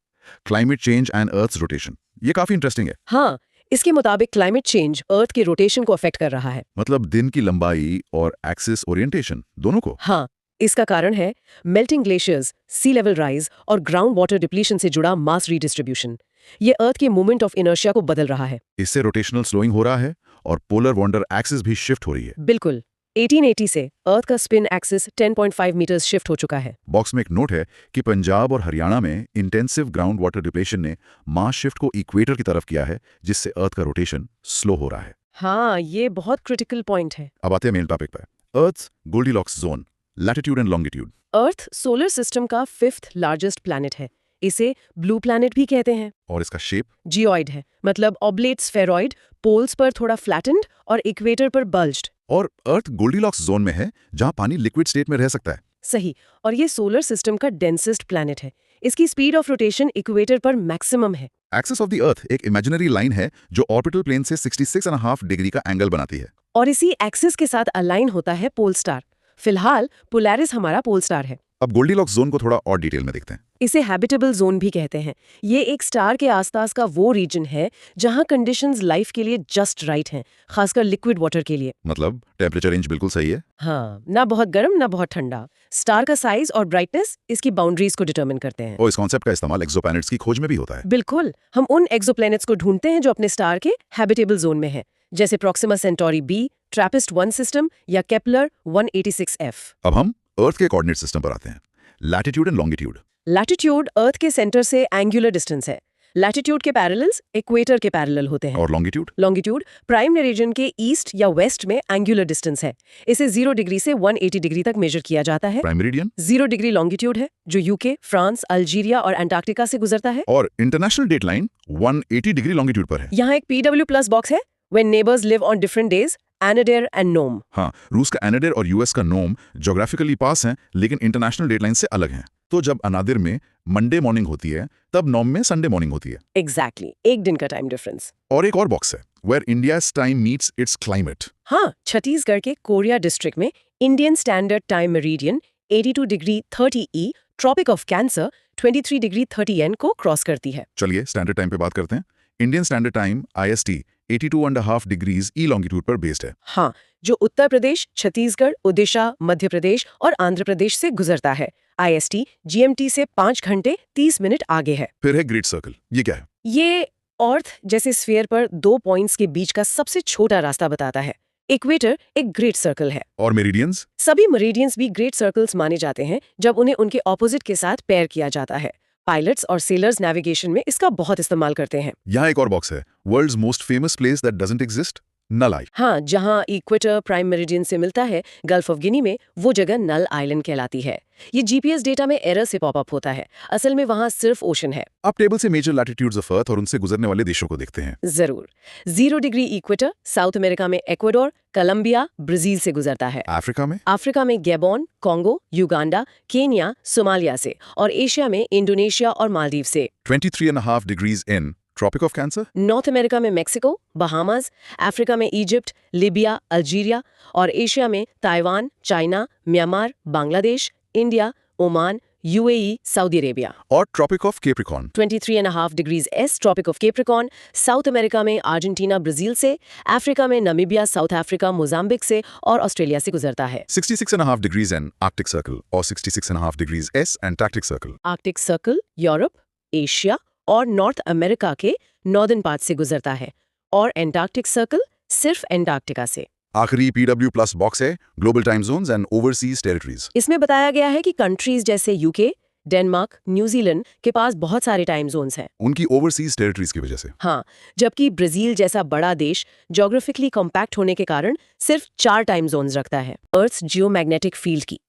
climate change and earth's rotation. ये काफी इंटरेस्टिंग है। हाँ, इसके मुताबिक क्लाइमेट चेंज अर्थ के रोटेशन को अफेक्ट कर रहा है। मतलब दिन की लंबाई और एक्सिस ओरिएंटेशन दोनों को? हाँ, इसका कारण है मेल्टिंग ग्लेशियर्स, सी लेवल राइज और ग्राउंड वाटर डिप्लीशन से जुड़ा मास रीडिस्ट्रीब्यूशन। ये अर्थ के मूवमेंट ऑफ इनर्शिया को बदल रहा है। इससे रोटेशनल स्लोइंग हो रहा है और पोलर वॉन्डर एक्सिस भी शिफ्ट हो रही है। बिल्कुल, 1880 से अर्थ का स्पिन एक्सिस 10.5 मीटर्स शिफ्ट हो चुका है। बॉक्स में एक नोट है कि पंजाब और हरियाणा में इंटेंसिव ग्राउंड वाटर डिप्लेशन ने मास शिफ्ट को इक्वेटर की तरफ किया है, जिससे अर्थ का रोटेशन स्लो हो रहा है। हाँ, ये बहुत क्रिटिकल पॉइंट है। अब आते हैं मेन टॉपिक पर। Earth Goldilocks zone, latitude and longitude. Earth solar system का 5th लार्जेस्ट प्लैनेट है। इसे ब्लू प्लैनेट भी कहते हैं। और इसका शेप? जियोइड है, मतलब ऑब्लेट स्फेरॉइड, पोल्स पर थोड़ा फ्लैटेंड और इक्वेटर पर बल्ज्ड। और अर्थ गोल्डीलॉक्स जोन में है, जहां पानी लिक्विड स्टेट में रह सकता है। सही, और ये सोलर सिस्टम का डेंसेस्ट प्लैनेट है। इसकी स्पीड ऑफ रोटेशन इक्वेटर पर मैक्सिमम है। एक्सिस ऑफ द अर्थ एक इमेजिनरी लाइन है जो ऑर्बिटल प्लेन से 66.5 डिग्री का एंगल बनाती है। और इसी एक्सिस के साथ अलाइन होता है पोल स्टार। फिलहाल पोलैरिस हमारा पोल स्टार है। अब गोल्डीलॉक्स जोन को थोड़ा और डिटेल में देखते हैं। इसे हैबिटेबल जोन भी कहते हैं। ये एक स्टार के आसपास का वो रीजन है जहां कंडीशंस लाइफ के लिए जस्ट राइट हैं, खासकर लिक्विड वाटर के लिए। मतलब टेम्परेचर रेंज बिल्कुल सही है। हाँ, ना बहुत गर्म ना बहुत ठंडा। स्टार का साइज और ब्राइटनेस इसकी बाउंड्रीज को डिटरमिन करते हैं। और इस कॉन्सेप्ट का इस्तेमाल एक्सोप्लैनेट्स की खोज में भी होता है। बिल्कुल, हम उन एक्सोप्लैनेट्स को ढूंढते हैं जो अपने स्टार के हैबिटेबल जोन में है, जैसे Proxima Centauri B, Trappist 1 system या केपलर 186f। अब हम अर्थ के कोऑर्डिनेट सिस्टम पर आते हैं, लैटिट्यूड एंड लॉन्गिट्यूड। लैटिट्यूड अर्थ के सेंटर से एंगुलर डिस्टेंस है। लैटिट्यूड के पैरेलल्स इक्वेटर के पैरेलल होते हैं। और लॉन्गिट्यूड? लॉन्गिट्यूड प्राइम मेरिडियन के ईस्ट या वेस्ट में एंगुलर डिस्टेंस है। इसे 0 डिग्री से 180 डिग्री तक मेजर किया जाता है। Prime meridian? 0 डिग्री लॉन्गिट्यूड है, जो यूके, फ्रांस, अल्जीरिया और अंटार्कटिका से गुजरता है। और international date line 180 degree longitude पर है। यहाँ एक PW+ बॉक्स है, when neighbours live on different days, Anadyr and Nome. हाँ, रूस का एनाडेर और यूएस का नोम ज्योग्राफिकली पास हैं, लेकिन इंटरनेशनल डेट लाइन से अलग हैं। तो जब अनादिर में मंडे मॉर्निंग होती है, तब नोम में संडे मॉर्निंग होती है। एग्जैक्टली, एक दिन का टाइम डिफरेंस। और एक और बॉक्स है, where India's time meets its climate. हाँ, छत्तीसगढ़ के कोरिया डिस्ट्रिक्ट में Indian standard time meridian 82 degree 30E tropic of cancer 23 degree 30N को क्रॉस करती है। चलिए स्टैंडर्ड टाइम पे बात करते हैं। Indian standard Time IST 82.5 degrees E longitude पर बेस्ड है। हाँ, जो उत्तर प्रदेश, छत्तीसगढ़, ओडिशा, मध्य प्रदेश और आंध्र प्रदेश से गुजरता है। IST GMT से 5 घंटे 30 मिनट आगे है। फिर है ग्रेट सर्कल, ये क्या है? ये अर्थ जैसे स्फीयर पर 2 पॉइंट्स के बीच का सबसे छोटा रास्ता बताता है। इक्वेटर एक ग्रेट सर्कल है। और मेरिडियंस? सभी मेरिडियंस भी ग्रेट सर्कल्स माने जाते हैं जब उन्हें उनके ऑपोजिट के साथ पेयर किया जाता है। पायलट्स और सेलर्स नेविगेशन में इसका बहुत इस्तेमाल करते हैं। यहाँ एक और बॉक्स है, world's most famous place that doesn't exist, Null आई। हाँ, जहाँ इक्वेटर प्राइम मेरिडियन से मिलता है गल्फ ऑफ गिनी में, वो जगह नल आइलैंड कहलाती है। ये GPS डेटा में एरर से पॉपअप होता है। असल में वहाँ सिर्फ ओशन है। अब टेबल से मेजर लैटिट्यूड्स ऑफ अर्थ और उनसे गुजरने वाले देशों को देखते हैं। जरूर। 0 डिग्री इक्वेटर साउथ अमेरिका में एक्वाडोर, कोलंबिया, ब्राजील से गुजरता है। अफ्रीका में? अफ्रीका में Gabon, Congo, Uganda, Kenya, Somalia से। और एशिया में इंडोनेशिया और मालदीव से। 23.5 degrees N Tropic of Cancer? North America में मेक्सिको, बहामास, अफ्रीका में इजिप्ट, लीबिया, अल्जीरिया और एशिया में Taiwan, China, Myanmar, Bangladesh, India, Oman, UAE, Saudi Arabia. और Tropic of Capricorn. 23.5 degrees S, Tropic of Capricorn. South America में Argentina, Brazil से, Africa में Namibia, south Africa, Mozambique से और Australia से गुजरता है। 66.5 degrees N आर्कटिक सर्कल और 66.5 degrees S Antarctic circle. Arctic circle Europe, Asia और नॉर्थ अमेरिका के नॉर्दर्न पार्ट से गुजरता है और एंटार्क्टिक सर्कल सिर्फ एंटार्क्टिका से। आखिरी PW+ बॉक्स है global time zones and overseas territories. इसमें बताया गया है कि कंट्रीज जैसे यूके, डेनमार्क, न्यूजीलैंड के पास बहुत सारे टाइम जोन्स हैं। उनकी ओवरसीज टेरिटरीज की वजह से। हाँ, जबकि ब्राजील जैसा बड़ा देश ज्योग्राफिकली कॉम्पैक्ट होने के कारण सिर्फ 4 टाइम जोन्स रखता है। अर्थ जियोमैग्नेटिक फील्ड की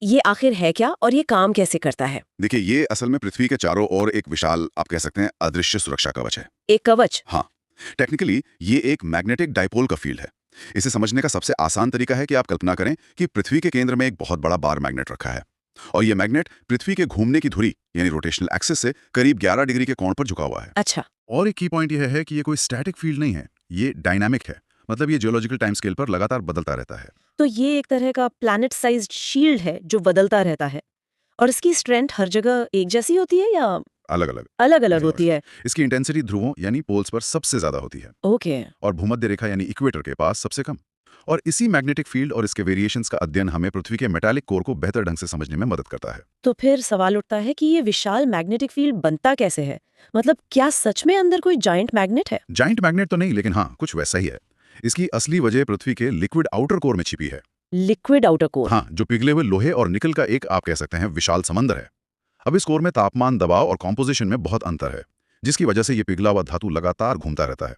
ये आखिर है क्या और ये काम कैसे करता है? देखिए, ये असल में पृथ्वी के चारों ओर एक विशाल, आप कह सकते हैं, अदृश्य सुरक्षा कवच है। एक कवच? हाँ, टेक्निकली ये एक मैग्नेटिक डाइपोल का फील्ड है। इसे समझने का सबसे आसान तरीका है कि आप कल्पना करें कि पृथ्वी के केंद्र में एक बहुत बड़ा बार मैग्नेट रखा है और ये मैग्नेट पृथ्वी के घूमने की धुरी यानी रोटेशनल एक्सिस से करीब 11 डिग्री के कोण पर झुका हुआ है। अच्छा। और एक की पॉइंट यह है कि ये कोई स्टैटिक फील्ड नहीं है, ये डायनामिक है। मतलब ये जियोलॉजिकल टाइम स्केल पर लगातार बदलता रहता है। तो ये एक तरह का प्लैनेट साइज्ड शील्ड है जो बदलता रहता है। और इसकी स्ट्रेंथ हर जगह एक जैसी होती है या अलग अलग अलग अलग होती है? इसकी इंटेंसिटी ध्रुवों यानी पोल्स पर सबसे ज्यादा होती है ओके। और भूमध्य रेखा यानी इक्वेटर के पास सबसे कम। और इसी मैग्नेटिक फील्ड और इसके वेरिएशंस का अध्ययन हमें पृथ्वी के मेटालिक कोर को बेहतर ढंग से समझने में मदद करता है। तो फिर सवाल उठता है कि ये विशाल मैग्नेटिक फील्ड बनता कैसे है? मतलब क्या सच में अंदर कोई जायंट मैग्नेट है? जाइंट मैग्नेट तो नहीं, लेकिन हाँ, कुछ वैसा ही है। इसकी असली वजह पृथ्वी के लिक्विड आउटर कोर में छिपी है। Liquid outer core? हाँ, जो पिघले हुए लोहे और निकल का एक, आप कह सकते हैं, विशाल समंदर है। अब इस कोर में तापमान, दबाव और कॉम्पोजिशन में बहुत अंतर है, जिसकी वजह से ये पिघला हुआ धातु लगातार घूमता रहता है।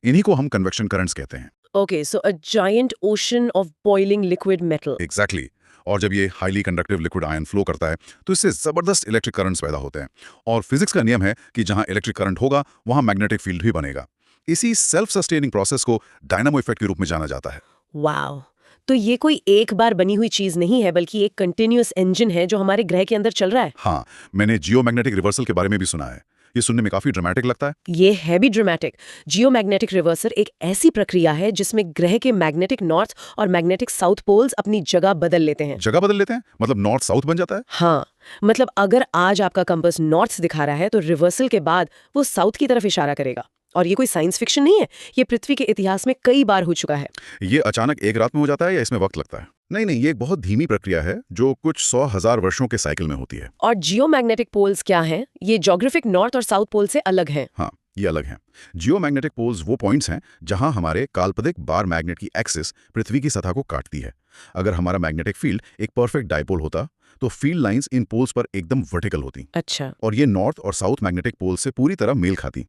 इन्हीं को हम कन्वेक्शन करंट्स कहते हैं। Okay, so a giant ocean of boiling liquid metal. Exactly. और जब ये highly conductive liquid ion flow करता है तो इससे जबरदस्त इलेक्ट्रिक करंट्स पैदा होते हैं। और फिजिक्स का नियम है कि जहां इलेक्ट्रिक करंट होगा वहां मैग्नेटिक फील्ड भी बनेगा। इसी सेल्फ सस्टेनिंग प्रोसेस को डायनामो इफेक्ट के रूप में जाना जाता है। वाओ! तो ये कोई एक बार बनी हुई चीज नहीं है, बल्कि एक कंटिन्यूअस इंजन है जो हमारे ग्रह के अंदर चल रहा है। हाँ, मैंने जियोमैग्नेटिक रिवर्सल के बारे में भी सुना है। ये सुनने में काफी ड्रामेटिक लगता है। ये है भी ड्रामेटिक। जियोमैग्नेटिक रिवर्सल एक ऐसी प्रक्रिया है जिसमें ग्रह के मैग्नेटिक नॉर्थ और मैग्नेटिक साउथ पोल्स अपनी जगह बदल लेते हैं। जगह बदल लेते हैं? मतलब नॉर्थ साउथ बन जाता है? हाँ, मतलब अगर आज आपका कंपास नॉर्थ दिखा रहा है तो रिवर्सल के बाद वो साउथ की तरफ इशारा करेगा। और ये कोई साइंस फिक्शन नहीं है, ये पृथ्वी के इतिहास में कई बार हो चुका है। ये अचानक एक रात में हो जाता है या इसमें वक्त लगता है? नहीं, ये एक बहुत धीमी प्रक्रिया है जो कुछ 100,000 वर्षों के साइकिल में होती है। और जियोमैग्नेटिक पोल्स क्या हैं? ये ज्योग्राफिक नॉर्थ और साउथ पोल से अलग हैं। हाँ, ये अलग हैं। जियोमैग्नेटिक पोल्स वो पॉइंट्स हैं जहां हमारे काल्पनिक बार मैग्नेट की एक्सिस पृथ्वी की सतह को काटती है। अगर हमारा मैग्नेटिक फील्ड एक परफेक्ट डायपोल होता तो फील्ड लाइंस इन पोल्स पर एकदम वर्टिकल होती। अच्छा। और ये नॉर्थ और साउथ मैग्नेटिक पोल से पूरी तरह मेल खाती।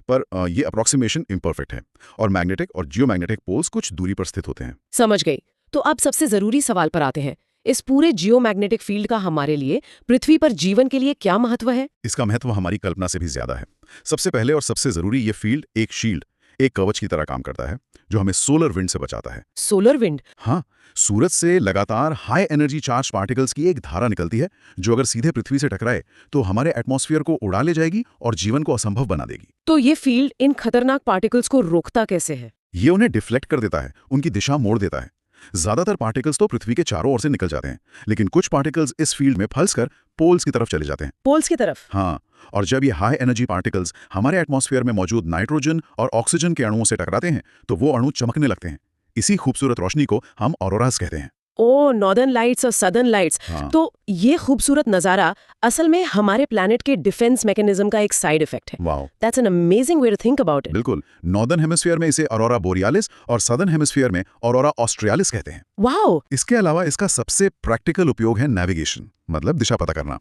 पर ये अप्रोक्सीमेशन इम्परफेक्ट है और मैग्नेटिक और जियोमैग्नेटिक पोल्स कुछ दूरी पर स्थित होते हैं। समझ गई। तो अब सबसे जरूरी सवाल पर आते हैं। इस पूरे जियोमैग्नेटिक फील्ड का हमारे लिए, पृथ्वी पर जीवन के लिए क्या महत्व है? इसका महत्व हमारी कल्पना से भी ज्यादा है। सबसे पहले और सबसे जरूरी, ये फील्ड एक शील्ड, एक कवच की तरह काम करता है जो हमें सोलर विंड से बचाता है। Solar wind? हाँ, सूरज से लगातार हाई एनर्जी चार्ज पार्टिकल्स की एक धारा निकलती है जो अगर सीधे पृथ्वी से टकराए तो हमारे एटमॉस्फेयर को उड़ा ले जाएगी और जीवन को असंभव बना देगी। तो ये फील्ड इन खतरनाक पार्टिकल्स को रोकता कैसे है? ये उन्हें डिफ्लेक्ट कर देता है, उनकी दिशा मोड़ देता है। ज्यादातर पार्टिकल्स तो पृथ्वी के चारों ओर से निकल जाते हैं, लेकिन कुछ पार्टिकल्स इस फील्ड में फंसकर पोल्स की तरफ चले जाते हैं। पोल्स की तरफ? हाँ, और जब ये हाई एनर्जी पार्टिकल्स हमारे एटमॉस्फेयर में मौजूद नाइट्रोजन और ऑक्सीजन के अणुओं से टकराते हैं तो वो अणु चमकने लगते हैं। इसी खूबसूरत रोशनी को हम ऑरोरास कहते हैं। ओ, नॉर्दर्न लाइट्स और सदर्न लाइट्स। हाँ। तो ये खूबसूरत नजारा असल में हमारे प्लैनेट के डिफेंस मैकेनिज्म का एक साइड इफेक्ट है। Wow, that's an amazing way to think about it. बिल्कुल। नॉर्दर्न हेमिस्फीयर में इसे ऑरोरा बोरियालिस और सदर्न हेमिस्फीयर में ऑरोरा ऑस्ट्रियालिस कहते हैं। वाओ! इसके अलावा इसका सबसे प्रैक्टिकल उपयोग है नेविगेशन, मतलब दिशा पता करना।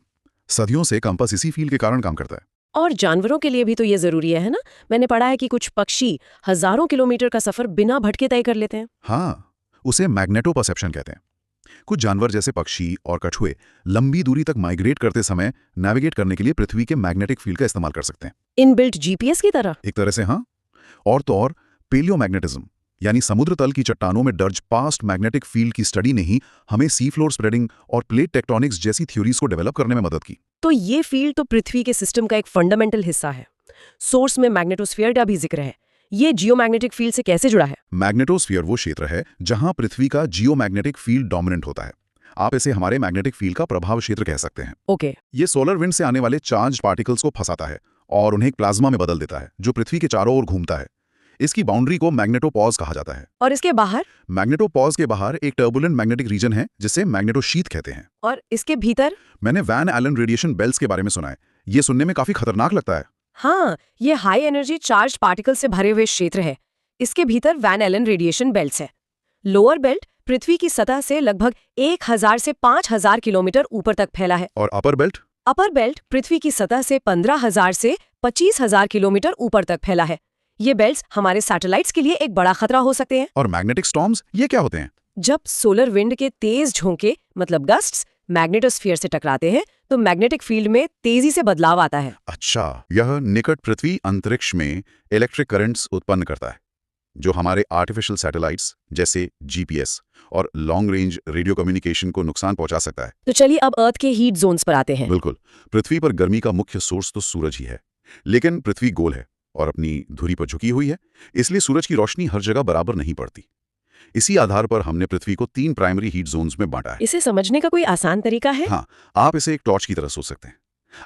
सदियों से कंपास इसी फील्ड के कारण काम करता है। और जानवरों के लिए भी तो ये जरूरी है ना? मैंने पढ़ा है कि कुछ पक्षी हजारों किलोमीटर का सफर बिना भटके तय कर लेते हैं। हाँ, उसे मैग्नेटो परसेप्शन कहते हैं। कुछ जानवर जैसे पक्षी और कछुए लंबी दूरी तक माइग्रेट करते समय नेविगेट करने के लिए पृथ्वी के मैग्नेटिक फील्ड का इस्तेमाल कर सकते हैं। इनबिल्ट जीपीएस की तरह? एक तरह से हाँ। और तो और पेलियोमैग्नेटिज्म यानी समुद्र तल की चट्टानों में दर्ज पास्ट मैग्नेटिक फील्ड की स्टडी ने ही हमें सी फ्लोर स्प्रेडिंग और प्लेट टेक्टोनिक्स जैसी थ्योरीज को डेवलप करने में मदद की। तो ये फील्ड तो पृथ्वी के सिस्टम का एक फंडामेंटल हिस्सा है। सोर्स में मैग्नेटोस्फीयर का भी जिक्र है। ये जियोमैग्नेटिक फील्ड से कैसे जुड़ा है? मैग्नेटोस्फीयर वो क्षेत्र है जहां पृथ्वी का जियोमैग्नेटिक फील्ड डोमिनेंट होता है। आप इसे हमारे मैग्नेटिक फील्ड का प्रभाव क्षेत्र कह सकते हैं। ओके। ये सोलर विंड से आने वाले चार्ज पार्टिकल्स को फंसाता है और उन्हें एक प्लाज्मा में बदल देता है, जो पृथ्वी के चारों ओर घूमता है। इसकी बाउंड्री को मैग्नेटोपॉज कहा जाता है। और इसके बाहर? मैग्नेटोपॉज के बाहर एक टर्बुलेंट मैग्नेटिक रीजन है जिसे मैग्नेटोशीथ कहते हैं। और इसके भीतर? मैंने वैन एलन रेडिएशन बेल्ट्स के बारे में सुना है। ये सुनने में काफी खतरनाक लगता है। हाँ, ये हाई एनर्जी चार्ज पार्टिकल से भरे हुए क्षेत्र है। इसके भीतर वैन एलन रेडिएशन बेल्ट्स है। लोअर बेल्ट पृथ्वी की सतह से लगभग 1000 से 5000 किलोमीटर ऊपर तक फैला है। और अपर बेल्ट? अपर बेल्ट पृथ्वी की सतह से 15000 से 25000 किलोमीटर ऊपर तक फैला है। ये बेल्ट्स हमारे सैटेलाइट्स के लिए एक बड़ा खतरा हो सकते हैं। और मैग्नेटिक स्टॉर्म्स ये क्या होते हैं? जब सोलर विंड के तेज झोंके मतलब गस्ट्स मैग्नेटोस्फीयर से टकराते हैं तो मैग्नेटिक फील्ड में तेजी से बदलाव आता है। अच्छा, यह निकट पृथ्वी अंतरिक्ष में इलेक्ट्रिक करंट्स उत्पन्न करता है, जो हमारे आर्टिफिशियल सैटेलाइट्स जैसे जीपीएस और लॉन्ग रेंज रेडियो कम्युनिकेशन को नुकसान पहुंचा सकता है। तो चलिए अब अर्थ के हीट जोन्स पर आते हैं। बिल्कुल। पृथ्वी पर गर्मी का मुख्य सोर्स तो सूरज ही है, लेकिन पृथ्वी गोल है और अपनी धुरी पर झुकी हुई है, इसलिए सूरज की रोशनी हर जगह बराबर नहीं पड़ती। इसी आधार पर हमने पृथ्वी को 3 प्राइमरी हीट जोन्स में बांटा है। इसे समझने का कोई आसान तरीका है? हाँ, आप इसे एक टॉर्च की तरह सोच सकते हैं।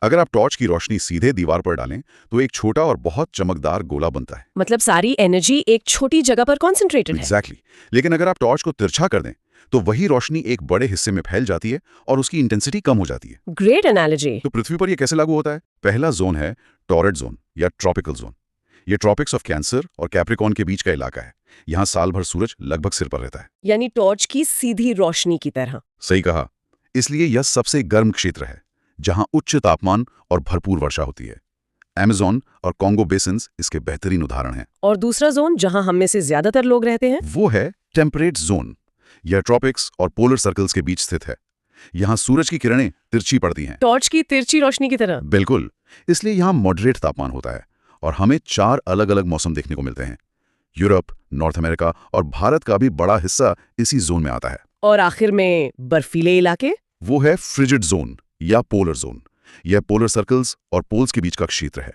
अगर आप टॉर्च की रोशनी सीधे दीवार पर डालें तो एक छोटा और बहुत चमकदार गोला बनता है। मतलब सारी एनर्जी एक छोटी जगह पर कॉन्सेंट्रेटेड है। एग्जैक्टली। लेकिन अगर आप टॉर्च को तिरछा कर दें तो वही रोशनी एक बड़े हिस्से में फैल जाती है और उसकी इंटेंसिटी कम हो जाती है। Great analogy. तो पृथ्वी पर यह कैसे लागू होता है? पहला जोन है टॉरेट जोन या ट्रॉपिकल जोन। ये ट्रॉपिक्स ऑफ कैंसर और कैप्रिकॉर्न के बीच का इलाका है। यहाँ साल भर सूरज लगभग सिर पर रहता है, यानी टॉर्च की सीधी रोशनी की तरह। सही कहा। इसलिए यह सबसे गर्म क्षेत्र है, जहां उच्च तापमान और भरपूर वर्षा होती है। अमेज़न और कॉन्गो बेसिन्स इसके बेहतरीन उदाहरण हैं। और दूसरा जोन जहां हम में से ज्यादातर लोग रहते हैं? वो है टेम्परेट जोन। यह ट्रॉपिक्स और पोलर सर्कल्स के बीच स्थित है। यहाँ सूरज की किरणें तिरछी पड़ती हैं। टॉर्च की तिरछी रोशनी की तरह। बिल्कुल। इसलिए यहाँ मॉडरेट तापमान होता है और हमें 4 अलग-अलग मौसम देखने को मिलते हैं। यूरोप, नॉर्थ अमेरिका और भारत का भी बड़ा हिस्सा इसी जोन में आता है। और आखिर में बर्फीले इलाके? वो है फ्रिजिड जोन या पोलर जोन। यह पोलर सर्कल्स और पोल्स के बीच का क्षेत्र है।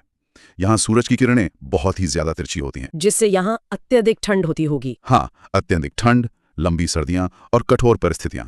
यहाँ सूरज की किरणें बहुत ही ज्यादा तिरछी होती हैं, जिससे यहाँ अत्यधिक ठंड होती होगी। हाँ, अत्यधिक ठंड, लंबी सर्दियां और कठोर परिस्थितियां।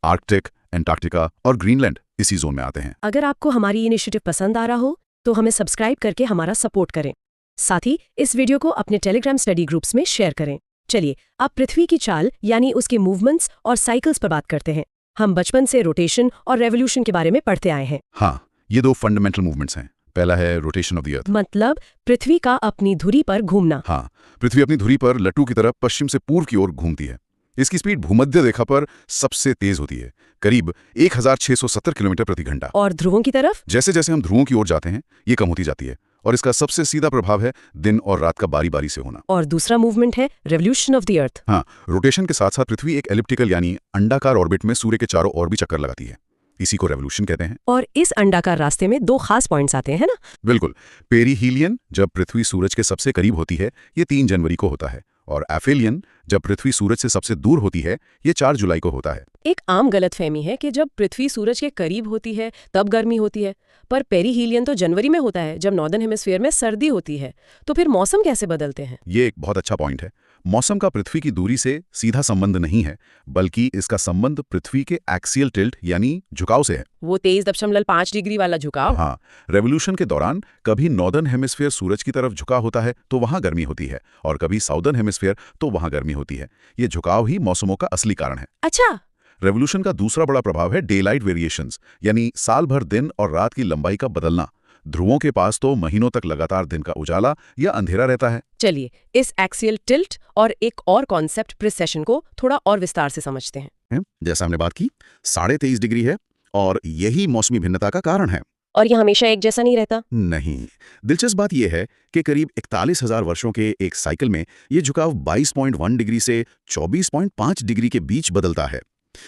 आर्कटिक, एंटार्क्टिका और ग्रीनलैंड इसी जोन में आते हैं। अगर आपको हमारी इनिशिएटिव पसंद आ रहा हो तो हमें सब्सक्राइब करके हमारा सपोर्ट करें। साथ ही इस वीडियो को अपने टेलीग्राम स्टडी ग्रुप्स में शेयर करें। चलिए अब पृथ्वी की चाल यानी उसके मूवमेंट्स और साइकिल्स पर बात करते हैं। हम बचपन से रोटेशन और रेवोल्यूशन के बारे में पढ़ते आए हैं। हाँ, ये 2 फंडामेंटल मूवमेंट्स हैं। पहला है रोटेशन ऑफ द अर्थ, मतलब पृथ्वी का अपनी धुरी पर घूमना। हाँ, पृथ्वी अपनी धुरी पर लट्टू की तरह पश्चिम से पूर्व की ओर घूमती है। इसकी स्पीड भूमध्य रेखा पर सबसे तेज होती है, करीब 1670 किलोमीटर प्रति घंटा। और ध्रुवों की तरफ? जैसे जैसे हम ध्रुवों की ओर जाते हैं ये कम होती जाती है और इसका सबसे सीधा प्रभाव है दिन और रात का बारी बारी से होना। और दूसरा मूवमेंट है रेवोल्यूशन ऑफ द अर्थ। हाँ, रोटेशन के साथ साथ पृथ्वी एक एलिप्टिकल यानी अंडाकार ऑर्बिट में सूर्य के चारों ओर भी चक्कर लगाती है। इसी को रेवोल्यूशन कहते हैं। और इस अंडाकार रास्ते में 2 खास पॉइंट्स आते हैं ना? बिल्कुल। पेरीहीलियन, जब पृथ्वी सूरज के सबसे करीब होती है, ये 3 जनवरी को होता है। और एफेलियन, जब पृथ्वी सूरज से सबसे दूर होती है, ये 4 जुलाई को होता है। एक आम गलतफहमी है कि जब पृथ्वी सूरज के करीब होती है तब गर्मी होती है, पर पेरीहीलियन तो जनवरी में होता है जब नॉर्दर्न हेमिस्फीयर में सर्दी होती है। तो फिर मौसम कैसे बदलते हैं? ये एक बहुत अच्छा पॉइंट है। मौसम का पृथ्वी की दूरी से सीधा संबंध नहीं है, बल्कि इसका संबंध पृथ्वी के एक्सियल टिल्ट यानी झुकाव से है। वो 23.5 डिग्री वाला झुकाव? हाँ, रेवोल्यूशन के दौरान कभी नॉर्दर्न हेमिस्फीयर सूरज की तरफ झुका होता है तो वहां गर्मी होती है, और कभी साउदर्न हेमिस्फीयर तो वहां गर्मी होती है। ये झुकाव ही मौसमों का असली कारण है। अच्छा। रेवोल्यूशन का दूसरा बड़ा प्रभाव है डे लाइट वेरिएशंस, यानी साल भर दिन और रात की लंबाई का बदलना। ध्रुवों के पास तो महीनों तक लगातार दिन का उजाला या अंधेरा रहता है। चलिए इस एक्सियल टिल्ट और एक और कॉन्सेप्ट प्रिसेशन को थोड़ा और विस्तार से समझते हैं। जैसा हमने बात की, 23.5 डिग्री है और यही मौसमी भिन्नता का कारण है। और ये हमेशा एक जैसा नहीं रहता? नहीं। दिलचस्प बात यह है कि करीब 41,000 वर्षों के एक साइकिल में ये झुकाव 22.1 डिग्री से 24.5 डिग्री के बीच बदलता है,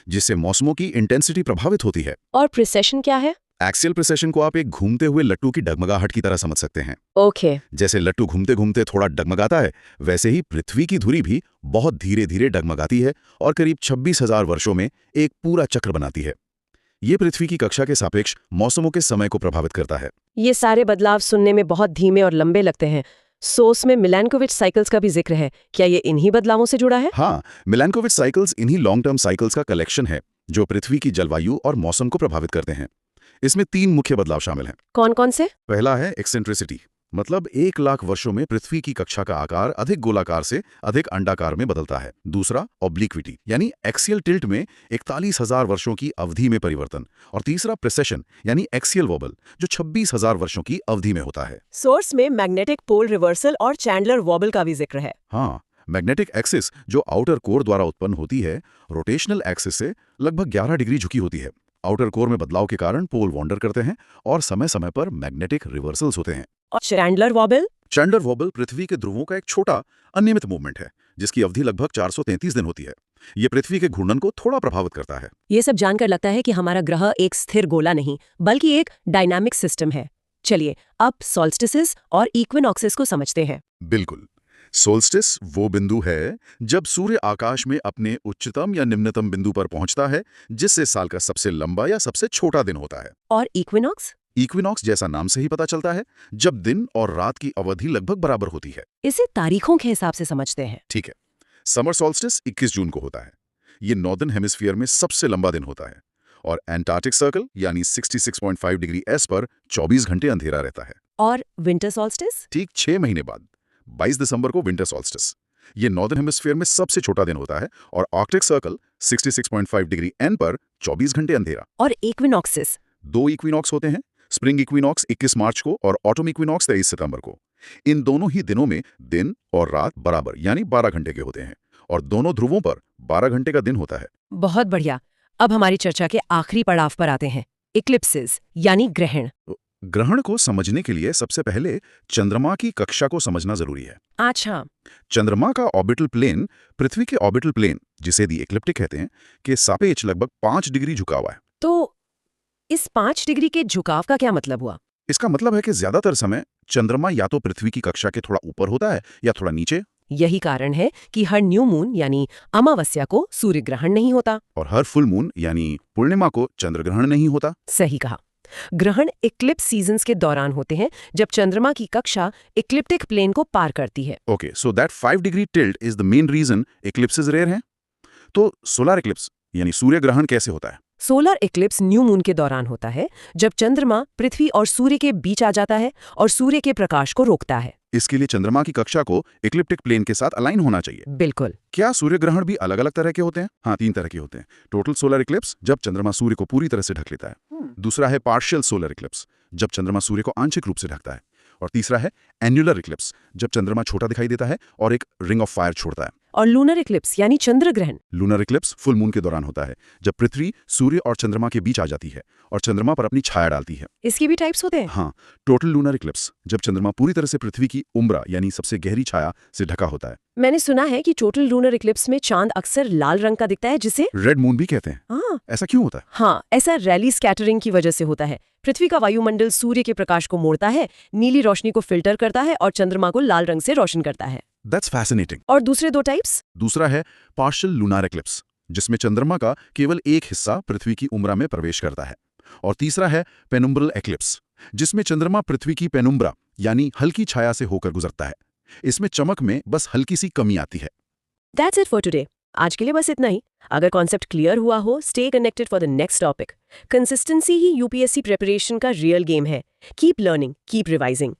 जिससे मौसमों की इंटेंसिटी प्रभावित होती है। और प्रिसेशन क्या है? एक्सियल प्रिसेशन को आप एक घूमते हुए लट्टू की डगमगाहट की तरह समझ सकते हैं। ओके। जैसे लट्टू घूमते घूमते थोड़ा डगमगाता है, वैसे ही पृथ्वी की धुरी भी बहुत धीरे धीरे डगमगाती है और करीब 26,000 वर्षों में एक पूरा चक्र बनाती है। ये पृथ्वी की कक्षा के सापेक्ष मौसमों के समय को प्रभावित करता है। ये सारे बदलाव सुनने में बहुत धीमे और लंबे लगते हैं। सोर्स में मिलैनकोविच साइकिल्स का भी जिक्र है। क्या ये इन्हीं बदलावों से जुड़ा है? हाँ, मिलैनकोविच साइकिल्स इन्हीं लॉन्ग टर्म साइकिल्स का कलेक्शन है जो पृथ्वी की जलवायु और मौसम को प्रभावित करते हैं। इसमें 3 मुख्य बदलाव शामिल हैं। कौन कौन से? पहला है एक्सेंट्रिसिटी, मतलब 1 लाख वर्षों में पृथ्वी की कक्षा का आकार अधिक गोलाकार से अधिक अंडाकार में बदलता है। दूसरा ऑब्लिक्विटी, यानी एक्सियल टिल्ट में 41,000 वर्षों की अवधि में परिवर्तन। और तीसरा प्रेसेशन, यानी एक्सियल वॉबल, जो 26,000 वर्षों की अवधि में होता है। सोर्स में मैग्नेटिक पोल रिवर्सल और चैंडलर वॉबल का भी जिक्र है। हाँ, मैग्नेटिक एक्सिस जो आउटर कोर द्वारा उत्पन्न होती है, रोटेशनल एक्सिस से लगभग 11 डिग्री झुकी होती है। आउटर कोर में बदलाव के कारण पोल वॉन्डर करते हैं और समय समय पर मैग्नेटिक रिवर्सल्स होते हैं। और चैंडलर वॉबल? चैंडलर वॉबल पृथ्वी के ध्रुवों का एक छोटा अनियमित मूवमेंट है, जिसकी अवधि लगभग 433 दिन होती है। ये पृथ्वी के घूर्णन को थोड़ा प्रभावित करता है। ये सब जानकर लगता है कि हमारा ग्रह एक स्थिर गोला नहीं बल्कि एक डायनामिक सिस्टम है। चलिए अब सॉल्स्टिसेस और इक्विनॉक्सेस को समझते हैं। बिल्कुल। सोल्स्टिस वो बिंदु है जब सूर्य आकाश में अपने उच्चतम या निम्नतम बिंदु पर पहुंचता है, जिससे साल का सबसे लंबा या सबसे छोटा दिन होता है। और इक्विनॉक्स? इक्विनॉक्स जैसा नाम से ही पता चलता है, जब दिन और रात की अवधि लगभग बराबर होती है। इसे तारीखों के हिसाब से समझते हैं। ठीक है। समर सोल्स्टिस 21 जून को होता है। ये नॉर्दर्न हेमिस्फीयर में सबसे लंबा दिन होता है। और एंटार्क्टिक सर्कल यानी 66.5 डिग्री एस पर 24 घंटे अंधेरा रहता है। और विंटर सॉल्स्टिस? ठीक 6 महीने बाद 22 दिसंबर को विंटर सॉल्स्टिस। ये नॉर्दर्न हेमिस्फीयर में सबसे छोटा दिन होता है और आर्कटिक सर्कल 66.5 डिग्री एन पर 24 घंटे अंधेरा। और इक्विनॉक्सेस? 2 इक्विनॉक्स होते हैं, स्प्रिंग इक्विनॉक्स 21 मार्च को और ऑटम इक्विनॉक्स 23 सितंबर को। इन दोनों ही दिनों में दिन और रात बराबर यानी 12 घंटे के होते हैं और दोनों ध्रुवों पर 12 घंटे का दिन होता है। बहुत बढ़िया। अब हमारी चर्चा के आखिरी पड़ाव पर आते हैं, इक्लिप्सेस यानी ग्रहण। ग्रहण को समझने के लिए सबसे पहले चंद्रमा की कक्षा को समझना जरूरी है। अच्छा। चंद्रमा का ऑर्बिटल प्लेन पृथ्वी के ऑर्बिटल प्लेन, जिसे दी एक्लिप्टिक कहते हैं, के सापेक्ष लगभग 5 डिग्री झुका हुआ है। तो इस 5 डिग्री के झुकाव का क्या मतलब हुआ? इसका मतलब है कि ज्यादातर समय चंद्रमा या तो पृथ्वी की कक्षा के थोड़ा ऊपर होता है या थोड़ा नीचे। यही कारण है कि हर न्यू मून यानी अमावस्या को सूर्य ग्रहण नहीं होता और हर फुल मून यानी पूर्णिमा को चंद्र ग्रहण नहीं होता। सही कहा। ग्रहण इक्लिप्स सीजन्स के दौरान होते हैं जब चंद्रमा की कक्षा इक्लिप्टिक प्लेन को पार करती है। Okay, so that 5 degree tilt is the main reason eclipses rare हैं। तो सोलर इक्लिप्स यानी सूर्य ग्रहण कैसे होता है? सोलर इक्लिप्स न्यू मून के दौरान होता है जब चंद्रमा पृथ्वी और सूर्य के बीच आ जाता है और सूर्य के प्रकाश को रोकता है। इसके लिए चंद्रमा की कक्षा को इक्लिप्टिक प्लेन के साथ अलाइन होना चाहिए। बिल्कुल। क्या सूर्य ग्रहण भी अलग अलग तरह के होते हैं? हाँ, 3 तरह के होते हैं। टोटल सोलर इक्लिप्स, जब चंद्रमा सूर्य को पूरी तरह से ढक लेता है। दूसरा है पार्शियल सोलर इक्लिप्स, जब चंद्रमा सूर्य को आंशिक रूप से ढकता है। और तीसरा है एन्युलर इक्लिप्स, जब चंद्रमा छोटा दिखाई देता है और एक रिंग ऑफ फायर छोड़ता है। और लूनर इक्लिप्स यानी चंद्र ग्रहण? लूनर इक्लिप्स फुल मून के दौरान होता है, जब पृथ्वी सूर्य और चंद्रमा के बीच आ जाती है और चंद्रमा पर अपनी छाया डालती है। इसके भी टाइप्स होते हैं? हाँ, टोटल लूनर इक्लिप्स, जब चंद्रमा पूरी तरह से पृथ्वी की उम्रा यानी सबसे गहरी छाया से ढका होता है। मैंने सुना है कि टोटल लूनर इक्लिप्स में चांद अक्सर लाल रंग का दिखता है, जिसे रेड मून भी कहते हैं। हाँ। ऐसा क्यों होता है? हाँ, ऐसा रैली स्कैटरिंग की वजह से होता है। पृथ्वी का वायुमंडल सूर्य के प्रकाश को मोड़ता है, नीली रोशनी को फिल्टर करता है और चंद्रमा को लाल रंग से रोशन करता है। That's fascinating. और दूसरे 2 टाइप्स? दूसरा है पार्शियल लूनार इक्लिप्स, जिसमें चंद्रमा का केवल एक हिस्सा पृथ्वी की उम्रा में प्रवेश करता है। और तीसरा है पेनुम्ब्रल एक्लिप्स, जिसमें चंद्रमा पृथ्वी की पेनुम्ब्रा यानी हल्की छाया से होकर गुजरता है। इसमें चमक में बस हल्की सी कमी आती है। That's it for today. आज के लिए बस इतना ही। अगर कॉन्सेप्ट क्लियर हुआ हो, stay connected for the next topic. Consistency he UPSC preparation का रियल गेम है। Keep learning, keep revising.